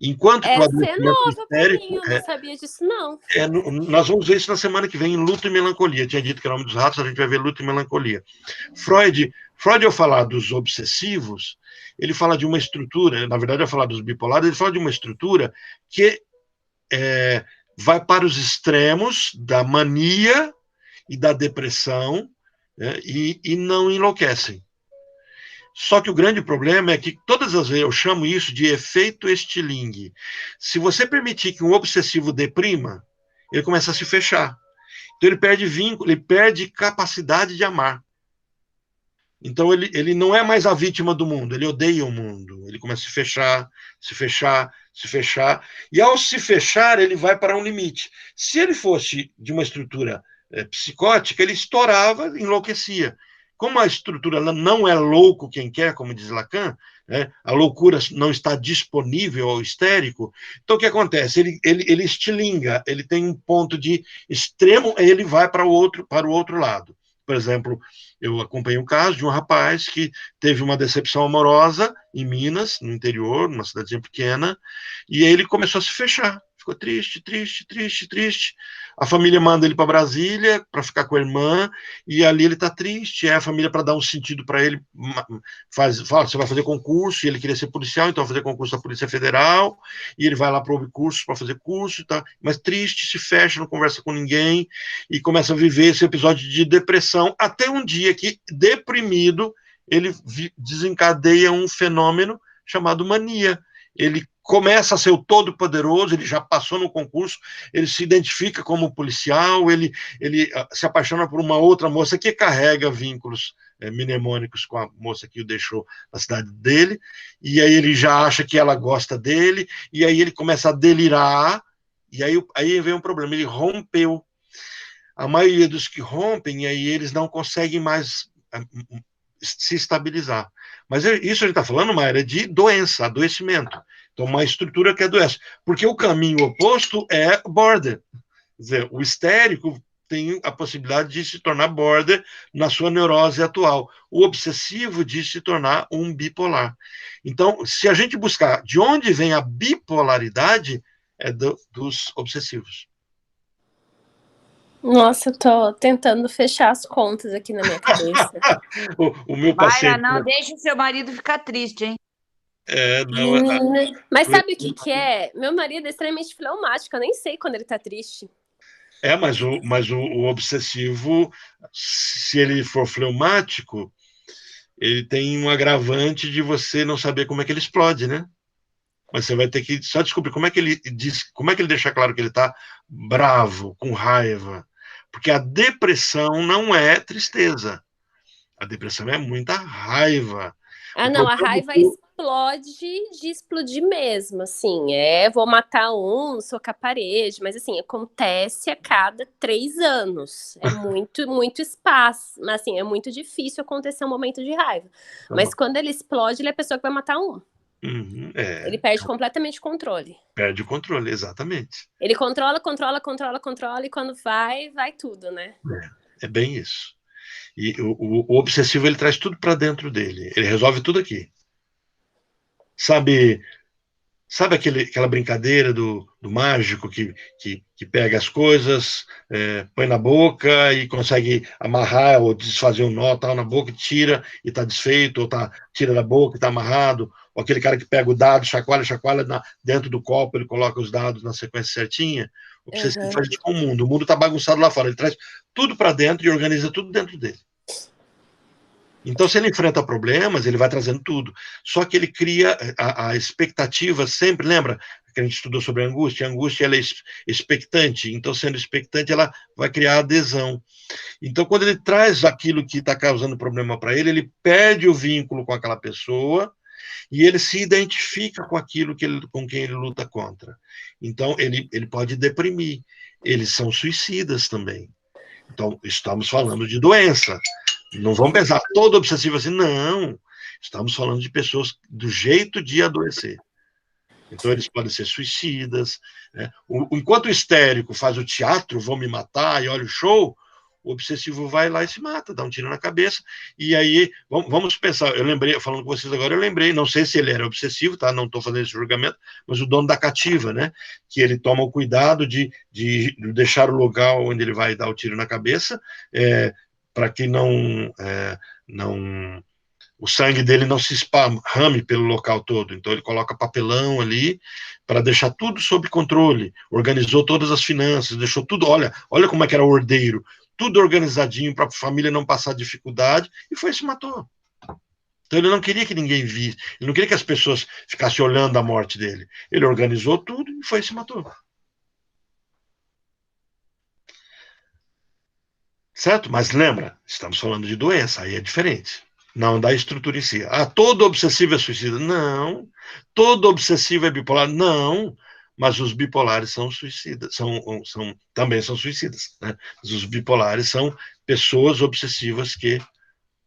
Enquanto que o adoecimento nova histérico... Mim, eu não sabia disso, não. Nós vamos ver isso na semana que vem, em Luto e Melancolia. Eu tinha dito que era o nome dos ratos, a gente vai ver Luto e Melancolia. Freud, ao falar dos obsessivos, ele fala de uma estrutura, na verdade, ao falar dos bipolares, ele fala de uma estrutura que vai para os extremos da mania e da depressão, né, e não enlouquecem. Só que o grande problema é que todas as vezes eu chamo isso de efeito estilingue. Se você permitir que um obsessivo deprima, ele começa a se fechar. Então ele perde vínculo, ele perde capacidade de amar. Então ele não é mais a vítima do mundo, ele odeia o mundo. Ele começa a se fechar, se fechar, se fechar. E ao se fechar, ele vai para um limite. Se ele fosse de uma estrutura psicótica, ele estourava, enlouquecia. Como a estrutura não é louco quem quer, como diz Lacan, né, a loucura não está disponível ao histérico, então o que acontece? Ele estilinga, ele tem um ponto de extremo, e ele vai para o outro lado. Por exemplo, eu acompanhei um caso de um rapaz que teve uma decepção amorosa em Minas, no interior, numa cidadezinha pequena, e ele começou a se fechar. Ficou triste, triste, triste, triste. A família manda ele para Brasília para ficar com a irmã, e ali ele está triste. A família, para dar um sentido para ele, fala, você vai fazer concurso, e ele queria ser policial, então vai fazer concurso da Polícia Federal, e ele vai lá para o curso para fazer curso, tá? Mas triste, se fecha, não conversa com ninguém, e começa a viver esse episódio de depressão, até um dia que, deprimido, ele desencadeia um fenômeno chamado mania. Ele começa a ser o todo-poderoso, ele já passou no concurso, ele se identifica como policial, ele se apaixona por uma outra moça que carrega vínculos mnemônicos com a moça que o deixou na cidade dele, e aí ele já acha que ela gosta dele, e aí ele começa a delirar, e aí vem um problema, ele rompeu. A maioria dos que rompem, aí eles não conseguem mais se estabilizar. Mas isso a gente está falando, Mayra, de doença, adoecimento. Então, uma estrutura que adoece. Porque o caminho oposto é border. Quer dizer, o histérico tem a possibilidade de se tornar border na sua neurose atual. O obsessivo de se tornar um bipolar. Então, se a gente buscar de onde vem a bipolaridade, é dos obsessivos. Nossa, eu tô tentando fechar as contas aqui na minha cabeça. o meu paciente... Não deixe seu marido ficar triste, hein? Mas sabe o que é? Meu marido é extremamente fleumático, eu nem sei quando ele tá triste. Mas o obsessivo, se ele for fleumático, ele tem um agravante de você não saber como é que ele explode, né? Mas você vai ter que só descobrir como é que ele deixa claro que ele está bravo, com raiva. Porque a depressão não é tristeza. A depressão é muita raiva. Não, a raiva explode de explodir mesmo, assim, vou matar um, socar a parede, mas assim, acontece a cada 3 anos, é muito, muito espaço, mas assim, é muito difícil acontecer um momento de raiva, mas quando ele explode, ele é a pessoa que vai matar um. Ele perde completamente o controle. Perde o controle, exatamente. Ele controla, e quando vai tudo, né? É bem isso. E o obsessivo, ele traz tudo para dentro dele. Ele resolve tudo aqui. Sabe aquela brincadeira do mágico que pega as coisas, põe na boca e consegue amarrar ou desfazer um nó, tal, na boca, tira e está desfeito, ou tira da boca e está amarrado, ou aquele cara que pega o dado, chacoalha dentro do copo, ele coloca os dados na sequência certinha. O obsessivo faz isso com o mundo está bagunçado lá fora, ele traz tudo para dentro e organiza tudo dentro dele. Então, se ele enfrenta problemas, ele vai trazendo tudo. Só que ele cria a expectativa sempre, lembra que a gente estudou sobre a angústia? A angústia, ela é expectante, então, sendo expectante, ela vai criar adesão. Então, quando ele traz aquilo que está causando problema para ele perde o vínculo com aquela pessoa e ele se identifica com aquilo com quem ele luta contra. Então, ele pode deprimir. Eles são suicidas também. Então, estamos falando de doença. Não vamos pensar todo obsessivo assim, não. Estamos falando de pessoas do jeito de adoecer. Então, eles podem ser suicidas. Né? Enquanto o histérico faz o teatro, vou me matar, e olha o show, o obsessivo vai lá e se mata, dá um tiro na cabeça. E aí, vamos pensar, eu lembrei, falando com vocês agora, eu lembrei, não sei se ele era obsessivo, tá? Não estou fazendo esse julgamento, mas o dono da cativa, né? Que ele toma o cuidado de deixar o lugar onde ele vai dar o tiro na cabeça, para que o sangue dele não se esparrame pelo local todo. Então, ele coloca papelão ali para deixar tudo sob controle, organizou todas as finanças, deixou tudo, olha como é que era o ordeiro, tudo organizadinho para a família não passar dificuldade, e foi e se matou. Então, ele não queria que ninguém visse, ele não queria que as pessoas ficassem olhando a morte dele. Ele organizou tudo e foi e se matou. Certo? Mas lembra, estamos falando de doença, aí é diferente. Não da estrutura em si. Todo obsessivo é suicida? Não. Todo obsessivo é bipolar? Não. Mas os bipolares são suicidas, também são suicidas. Né? Mas os bipolares são pessoas obsessivas que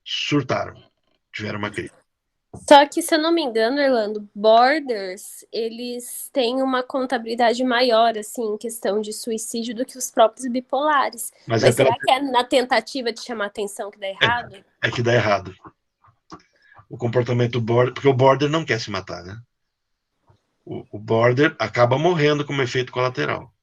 surtaram, tiveram uma crise. Só que, se eu não me engano, Orlando, Borders, eles têm uma contabilidade maior, assim, em questão de suicídio do que os próprios bipolares. Mas será que é na tentativa de chamar atenção que dá errado? É que dá errado. O comportamento Border, porque o Border não quer se matar, né? O Border acaba morrendo como efeito colateral.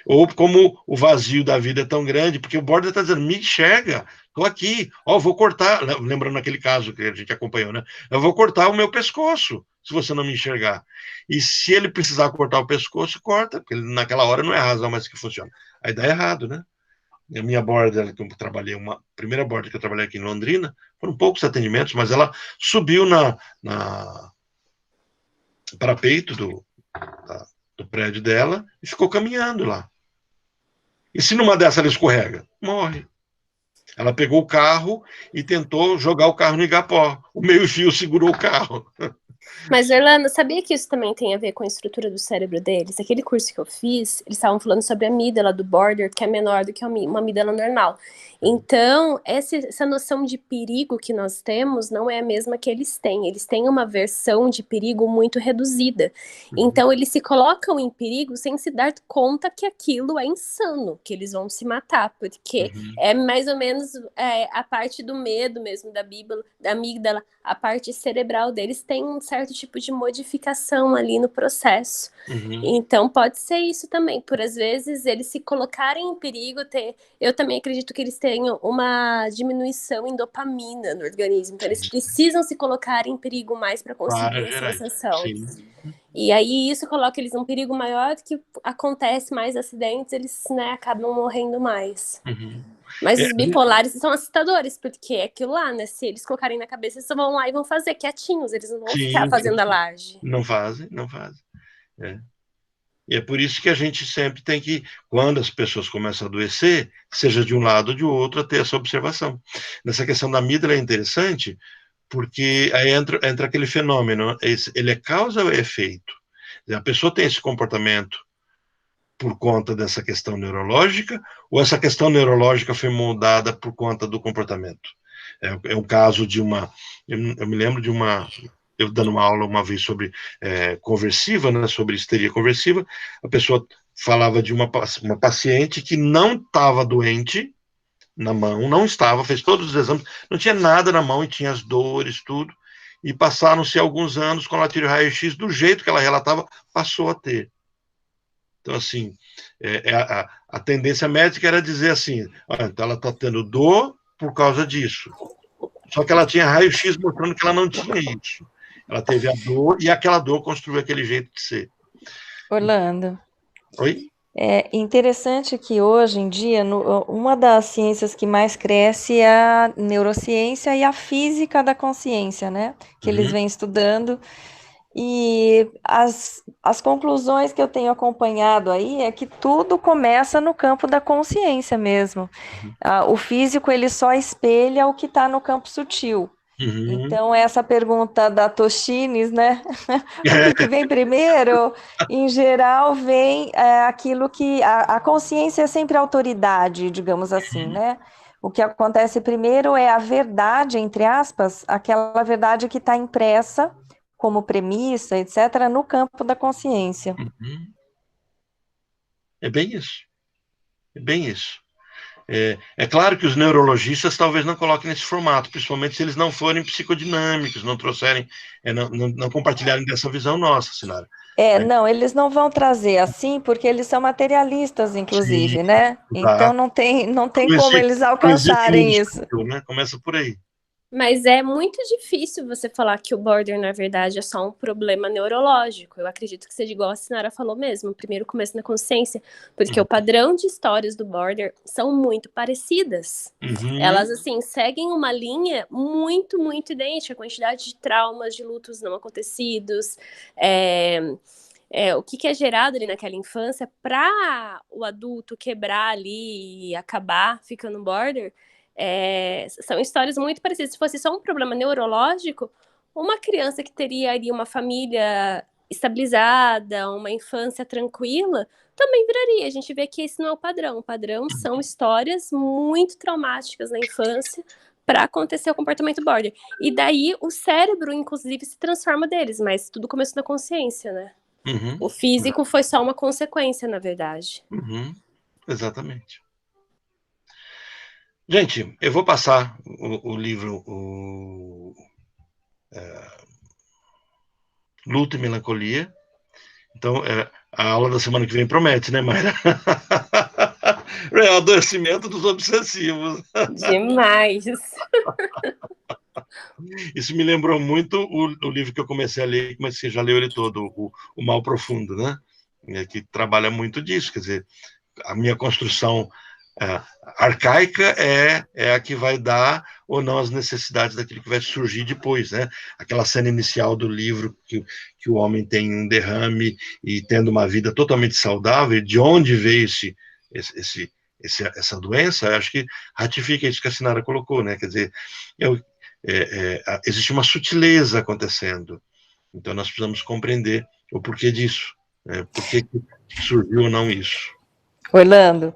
Ou como o vazio da vida é tão grande, porque o Border está dizendo, me enxerga, estou aqui, vou cortar, lembrando aquele caso que a gente acompanhou, né? Eu vou cortar o meu pescoço, se você não me enxergar. E se ele precisar cortar o pescoço, corta, porque naquela hora não é a razão mais que funciona. Aí dá errado, né? A minha border, que eu trabalhei, uma primeira border que eu trabalhei aqui em Londrina, foram poucos atendimentos, mas ela subiu na parapeito do prédio dela e ficou caminhando lá. E se numa dessa ela escorrega? Morre. Ela pegou o carro e tentou jogar o carro no Igapó. O meio-fio segurou o carro. Mas, Orlando, sabia que isso também tem a ver com a estrutura do cérebro deles? Aquele curso que eu fiz, eles estavam falando sobre a amígdala do Border, que é menor do que uma amígdala normal. Então, essa noção de perigo que nós temos não é a mesma que eles têm. Eles têm uma versão de perigo muito reduzida. Então, eles se colocam em perigo sem se dar conta que aquilo é insano, que eles vão se matar, porque é mais ou menos a parte do medo mesmo da amígdala, a parte cerebral deles tem um certo tipo de modificação ali no processo. Então, pode ser isso também, por às vezes eles se colocarem em perigo, eu também acredito que eles tenham uma diminuição em dopamina no organismo, então eles precisam se colocar em perigo mais para conseguir a sensação. E aí isso coloca eles num perigo maior, que acontece mais acidentes, eles, né, acabam morrendo mais. Mas os bipolares são assustadores, porque é aquilo lá, né? Se eles colocarem na cabeça, eles só vão lá e vão fazer quietinhos, eles não vão ficar fazendo alarde. Não fazem. E é por isso que a gente sempre tem que, quando as pessoas começam a adoecer, seja de um lado ou de outro, ter essa observação. Nessa questão da amígdala é interessante, porque aí entra aquele fenômeno, ele é causa ou é efeito? A pessoa tem esse comportamento por conta dessa questão neurológica, ou essa questão neurológica foi moldada por conta do comportamento? É o caso de eu me lembro de uma eu dando uma aula uma vez sobre conversiva, né, sobre histeria conversiva, a pessoa falava de uma paciente que não estava doente na mão, não estava, fez todos os exames, não tinha nada na mão e tinha as dores, tudo, e passaram-se alguns anos, quando ela tirou o raio-x, do jeito que ela relatava, passou a ter. Então, assim, a tendência médica era dizer assim, então ela está tendo dor por causa disso. Só que ela tinha raio-x mostrando que ela não tinha isso. Ela teve a dor e aquela dor construiu aquele jeito de ser. Orlando. Oi? É interessante que hoje em dia, uma das ciências que mais cresce é a neurociência e a física da consciência, né? Que eles vêm estudando. E as conclusões que eu tenho acompanhado aí é que tudo começa no campo da consciência mesmo. O físico, ele só espelha o que está no campo sutil. Então, essa pergunta da Toshines, né? O que vem primeiro? Em geral, vem aquilo que... A consciência é sempre autoridade, digamos assim, né? O que acontece primeiro é a verdade, entre aspas, aquela verdade que está impressa como premissa, etc., no campo da consciência. É bem isso. É bem isso. É claro que os neurologistas talvez não coloquem nesse formato, principalmente se eles não forem psicodinâmicos, não trouxerem, não compartilharem dessa visão nossa, Sinara. Não, eles não vão trazer assim, porque eles são materialistas, inclusive, né? Então não tem como eles alcançarem isso. Né? Começa por aí. Mas é muito difícil você falar que o border, na verdade, é só um problema neurológico. Eu acredito que seja igual a Sinara falou mesmo, primeiro começo na consciência, porque o padrão de histórias do border são muito parecidas. Elas, assim, seguem uma linha muito, muito idêntica, a quantidade de traumas, de lutos não acontecidos, o que é gerado ali naquela infância para o adulto quebrar ali e acabar ficando border. São histórias muito parecidas. Se fosse só um problema neurológico, uma criança que teria ali uma família estabilizada, uma infância tranquila, também viraria. A gente vê que esse não é o padrão. O padrão são histórias muito traumáticas na infância para acontecer o comportamento border. E daí o cérebro, inclusive, se transforma deles, mas tudo começou na consciência, né? O físico foi só uma consequência, na verdade. Exatamente. Gente, eu vou passar o livro Luto e Melancolia. Então, a aula da semana que vem promete, né, Mayra? É o adoecimento dos obsessivos. Demais. Isso me lembrou muito o livro que eu comecei a ler, mas você já leu ele todo, o Mal Profundo, né? Que trabalha muito disso, quer dizer, a minha construção arcaica é a que vai dar ou não as necessidades daquilo que vai surgir depois, né? Aquela cena inicial do livro que o homem tem um derrame e tendo uma vida totalmente saudável, de onde veio essa doença, acho que ratifica isso que a Sinara colocou, né? Quer dizer, existe uma sutileza acontecendo, então nós precisamos compreender o porquê disso, por que surgiu ou não isso. Orlando,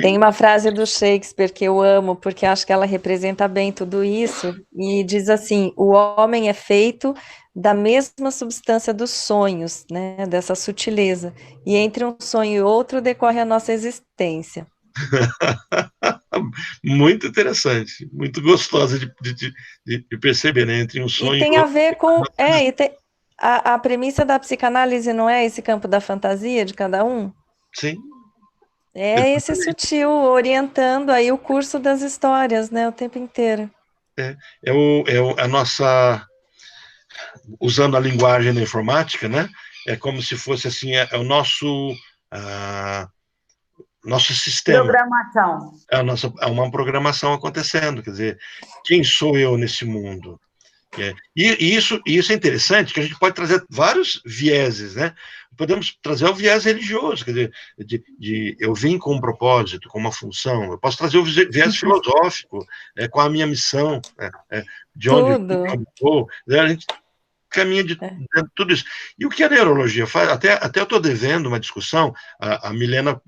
tem uma frase do Shakespeare que eu amo, porque acho que ela representa bem tudo isso, e diz assim: o homem é feito da mesma substância dos sonhos, né, dessa sutileza, e entre um sonho e outro decorre a nossa existência. Muito interessante, muito gostosa de perceber, né, entre um sonho e tem a ver com, a premissa da psicanálise não é esse campo da fantasia de cada um? Sim. Esse sutil, orientando aí o curso das histórias, né, o tempo inteiro. A nossa, usando a linguagem da informática, né, é como se fosse assim, o nosso sistema. Programação. É uma programação acontecendo, quer dizer, quem sou eu nesse mundo? E isso é interessante, que a gente pode trazer vários vieses, né? Podemos trazer o viés religioso, quer dizer, eu vim com um propósito, com uma função. Eu posso trazer o viés filosófico, com a minha missão, de onde eu vou. caminha de tudo isso. E o que a neurologia faz, até eu estou devendo uma discussão, a Milena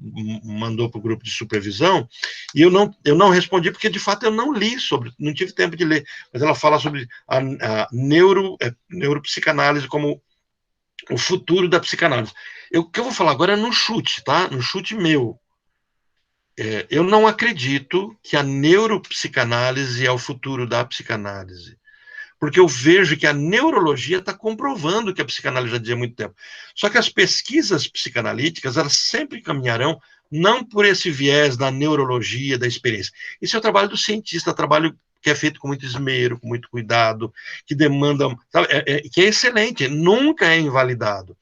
mandou para o grupo de supervisão, e eu não respondi, porque de fato eu não li sobre, não tive tempo de ler, mas ela fala sobre a neuropsicanálise como o futuro da psicanálise. O que eu vou falar agora é no chute, tá? No chute meu. Eu não acredito que a neuropsicanálise é o futuro da psicanálise, porque eu vejo que a neurologia está comprovando que a psicanálise já dizia há muito tempo. Só que as pesquisas psicanalíticas, elas sempre caminharão não por esse viés da neurologia, da experiência. Isso é o trabalho do cientista, trabalho que é feito com muito esmero, com muito cuidado, que demanda, sabe, que é excelente, nunca é invalidado.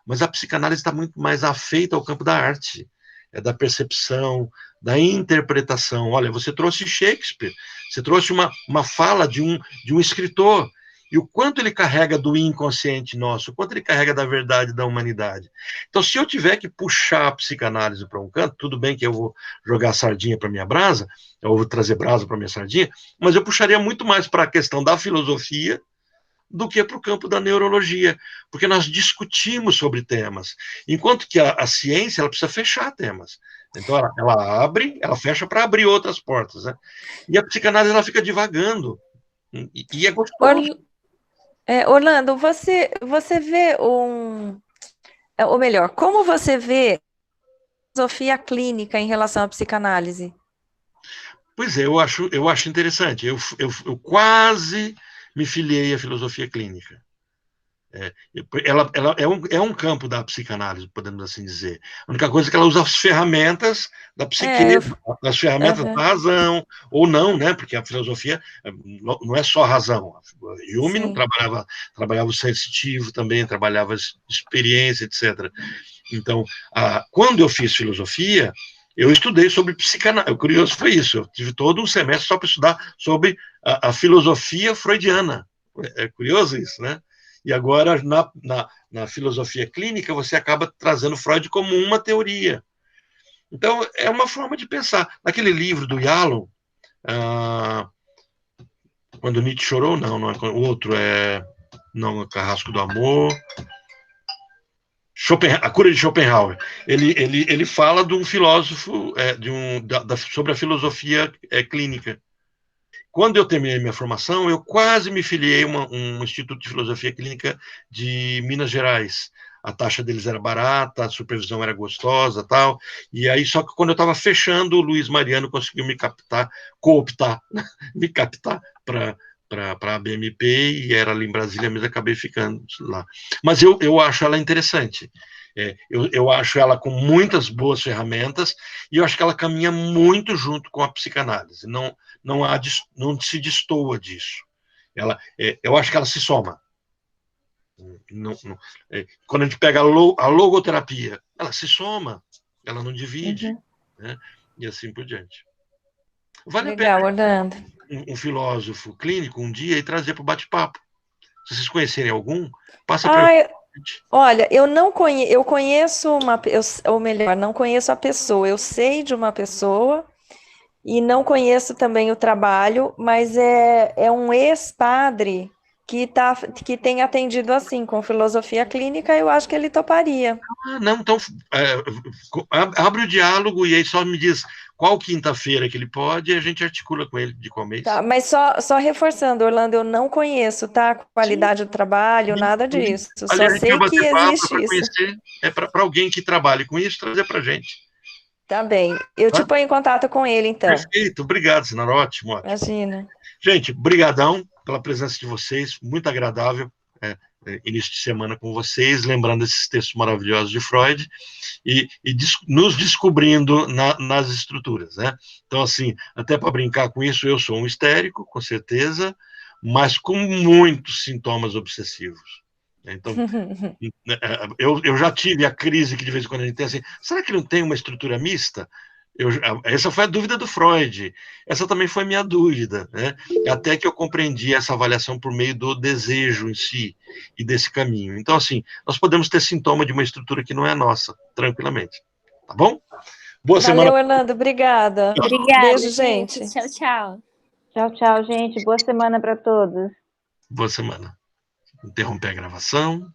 Mas a psicanálise está muito mais afeita ao campo da arte, da percepção, da interpretação. Olha, você trouxe Shakespeare, você trouxe uma fala de um escritor, e o quanto ele carrega do inconsciente nosso, o quanto ele carrega da verdade da humanidade. Então, se eu tiver que puxar a psicanálise para um canto, tudo bem que eu vou jogar sardinha para minha brasa, eu vou trazer brasa para minha sardinha, mas eu puxaria muito mais para a questão da filosofia do que para o campo da neurologia, porque nós discutimos sobre temas, enquanto que a ciência ela precisa fechar temas. Então ela abre, ela fecha para abrir outras portas, né? E a psicanálise ela fica divagando, e é gostoso. Orlando, você vê ou melhor, como você vê a filosofia clínica em relação à psicanálise? Pois é, eu acho interessante. Eu quase me filiei à filosofia clínica. Ela é um campo da psicanálise, podemos assim dizer. A única coisa é que ela usa as ferramentas da psique, as ferramentas da razão, ou não, né? Porque a filosofia não é só razão. Jung não trabalhava o sensitivo também, trabalhava experiência, etc. Então, quando eu fiz filosofia, eu estudei sobre psicanálise. O curioso foi isso. Eu tive todo um semestre só para estudar sobre a filosofia freudiana. É curioso isso, né? E agora, na filosofia clínica, você acaba trazendo Freud como uma teoria. Então, é uma forma de pensar. Naquele livro do Yalom, Quando Nietzsche Chorou, não é o outro, não, Carrasco do Amor, A Cura de Schopenhauer. Ele fala de um filósofo, sobre a filosofia clínica. Quando eu terminei minha formação, eu quase me filiei a um Instituto de Filosofia Clínica de Minas Gerais. A taxa deles era barata, a supervisão era gostosa, tal. E aí, só que quando eu estava fechando, o Luiz Mariano conseguiu me cooptar, me captar para a BMP, e era ali em Brasília, mas acabei ficando lá. Mas eu acho ela interessante. Eu acho ela com muitas boas ferramentas, e eu acho que ela caminha muito junto com a psicanálise. Não se destoa disso. Eu acho que ela se soma. Quando a gente pega a logoterapia, ela se soma, ela não divide, né? E assim por diante. Vale Legal, a pena Orlando. um filósofo clínico um dia e trazer para o bate-papo. Se vocês conhecerem algum, passa para mim. Olha, eu conheço ou melhor, não conheço a pessoa, eu sei de uma pessoa e não conheço também o trabalho, mas é um ex-padre que tem atendido assim, com filosofia clínica, eu acho que ele toparia. Não, então abre o diálogo e aí só me diz qual quinta-feira que ele pode e a gente articula com ele de qual mês. Tá, mas só reforçando, Orlando, eu não conheço, tá? Qualidade do trabalho, nada disso. Só sei que existe isso. Conhecer, para alguém que trabalhe com isso, trazer para a gente. Tá bem. Eu te ponho em contato com ele, então. Perfeito, obrigado, senhora. Ótimo. Imagina. Gente, brigadão pela presença de vocês, muito agradável início de semana com vocês, lembrando esses textos maravilhosos de Freud e nos descobrindo nas estruturas, né? Então, assim, até para brincar com isso, eu sou um histérico, com certeza, mas com muitos sintomas obsessivos. Então, eu já tive a crise que de vez em quando a gente tem assim, será que não tem uma estrutura mista? Essa foi a dúvida do Freud, essa também foi minha dúvida, né? Até que eu compreendi essa avaliação por meio do desejo em si e desse caminho. Então, assim, nós podemos ter sintoma de uma estrutura que não é nossa, tranquilamente. Tá bom? Boa semana. Valeu, Orlando, obrigada. Obrigada, beijo, gente. Tchau, tchau. Tchau, tchau, gente. Boa semana para todos. Boa semana. interromper a gravação.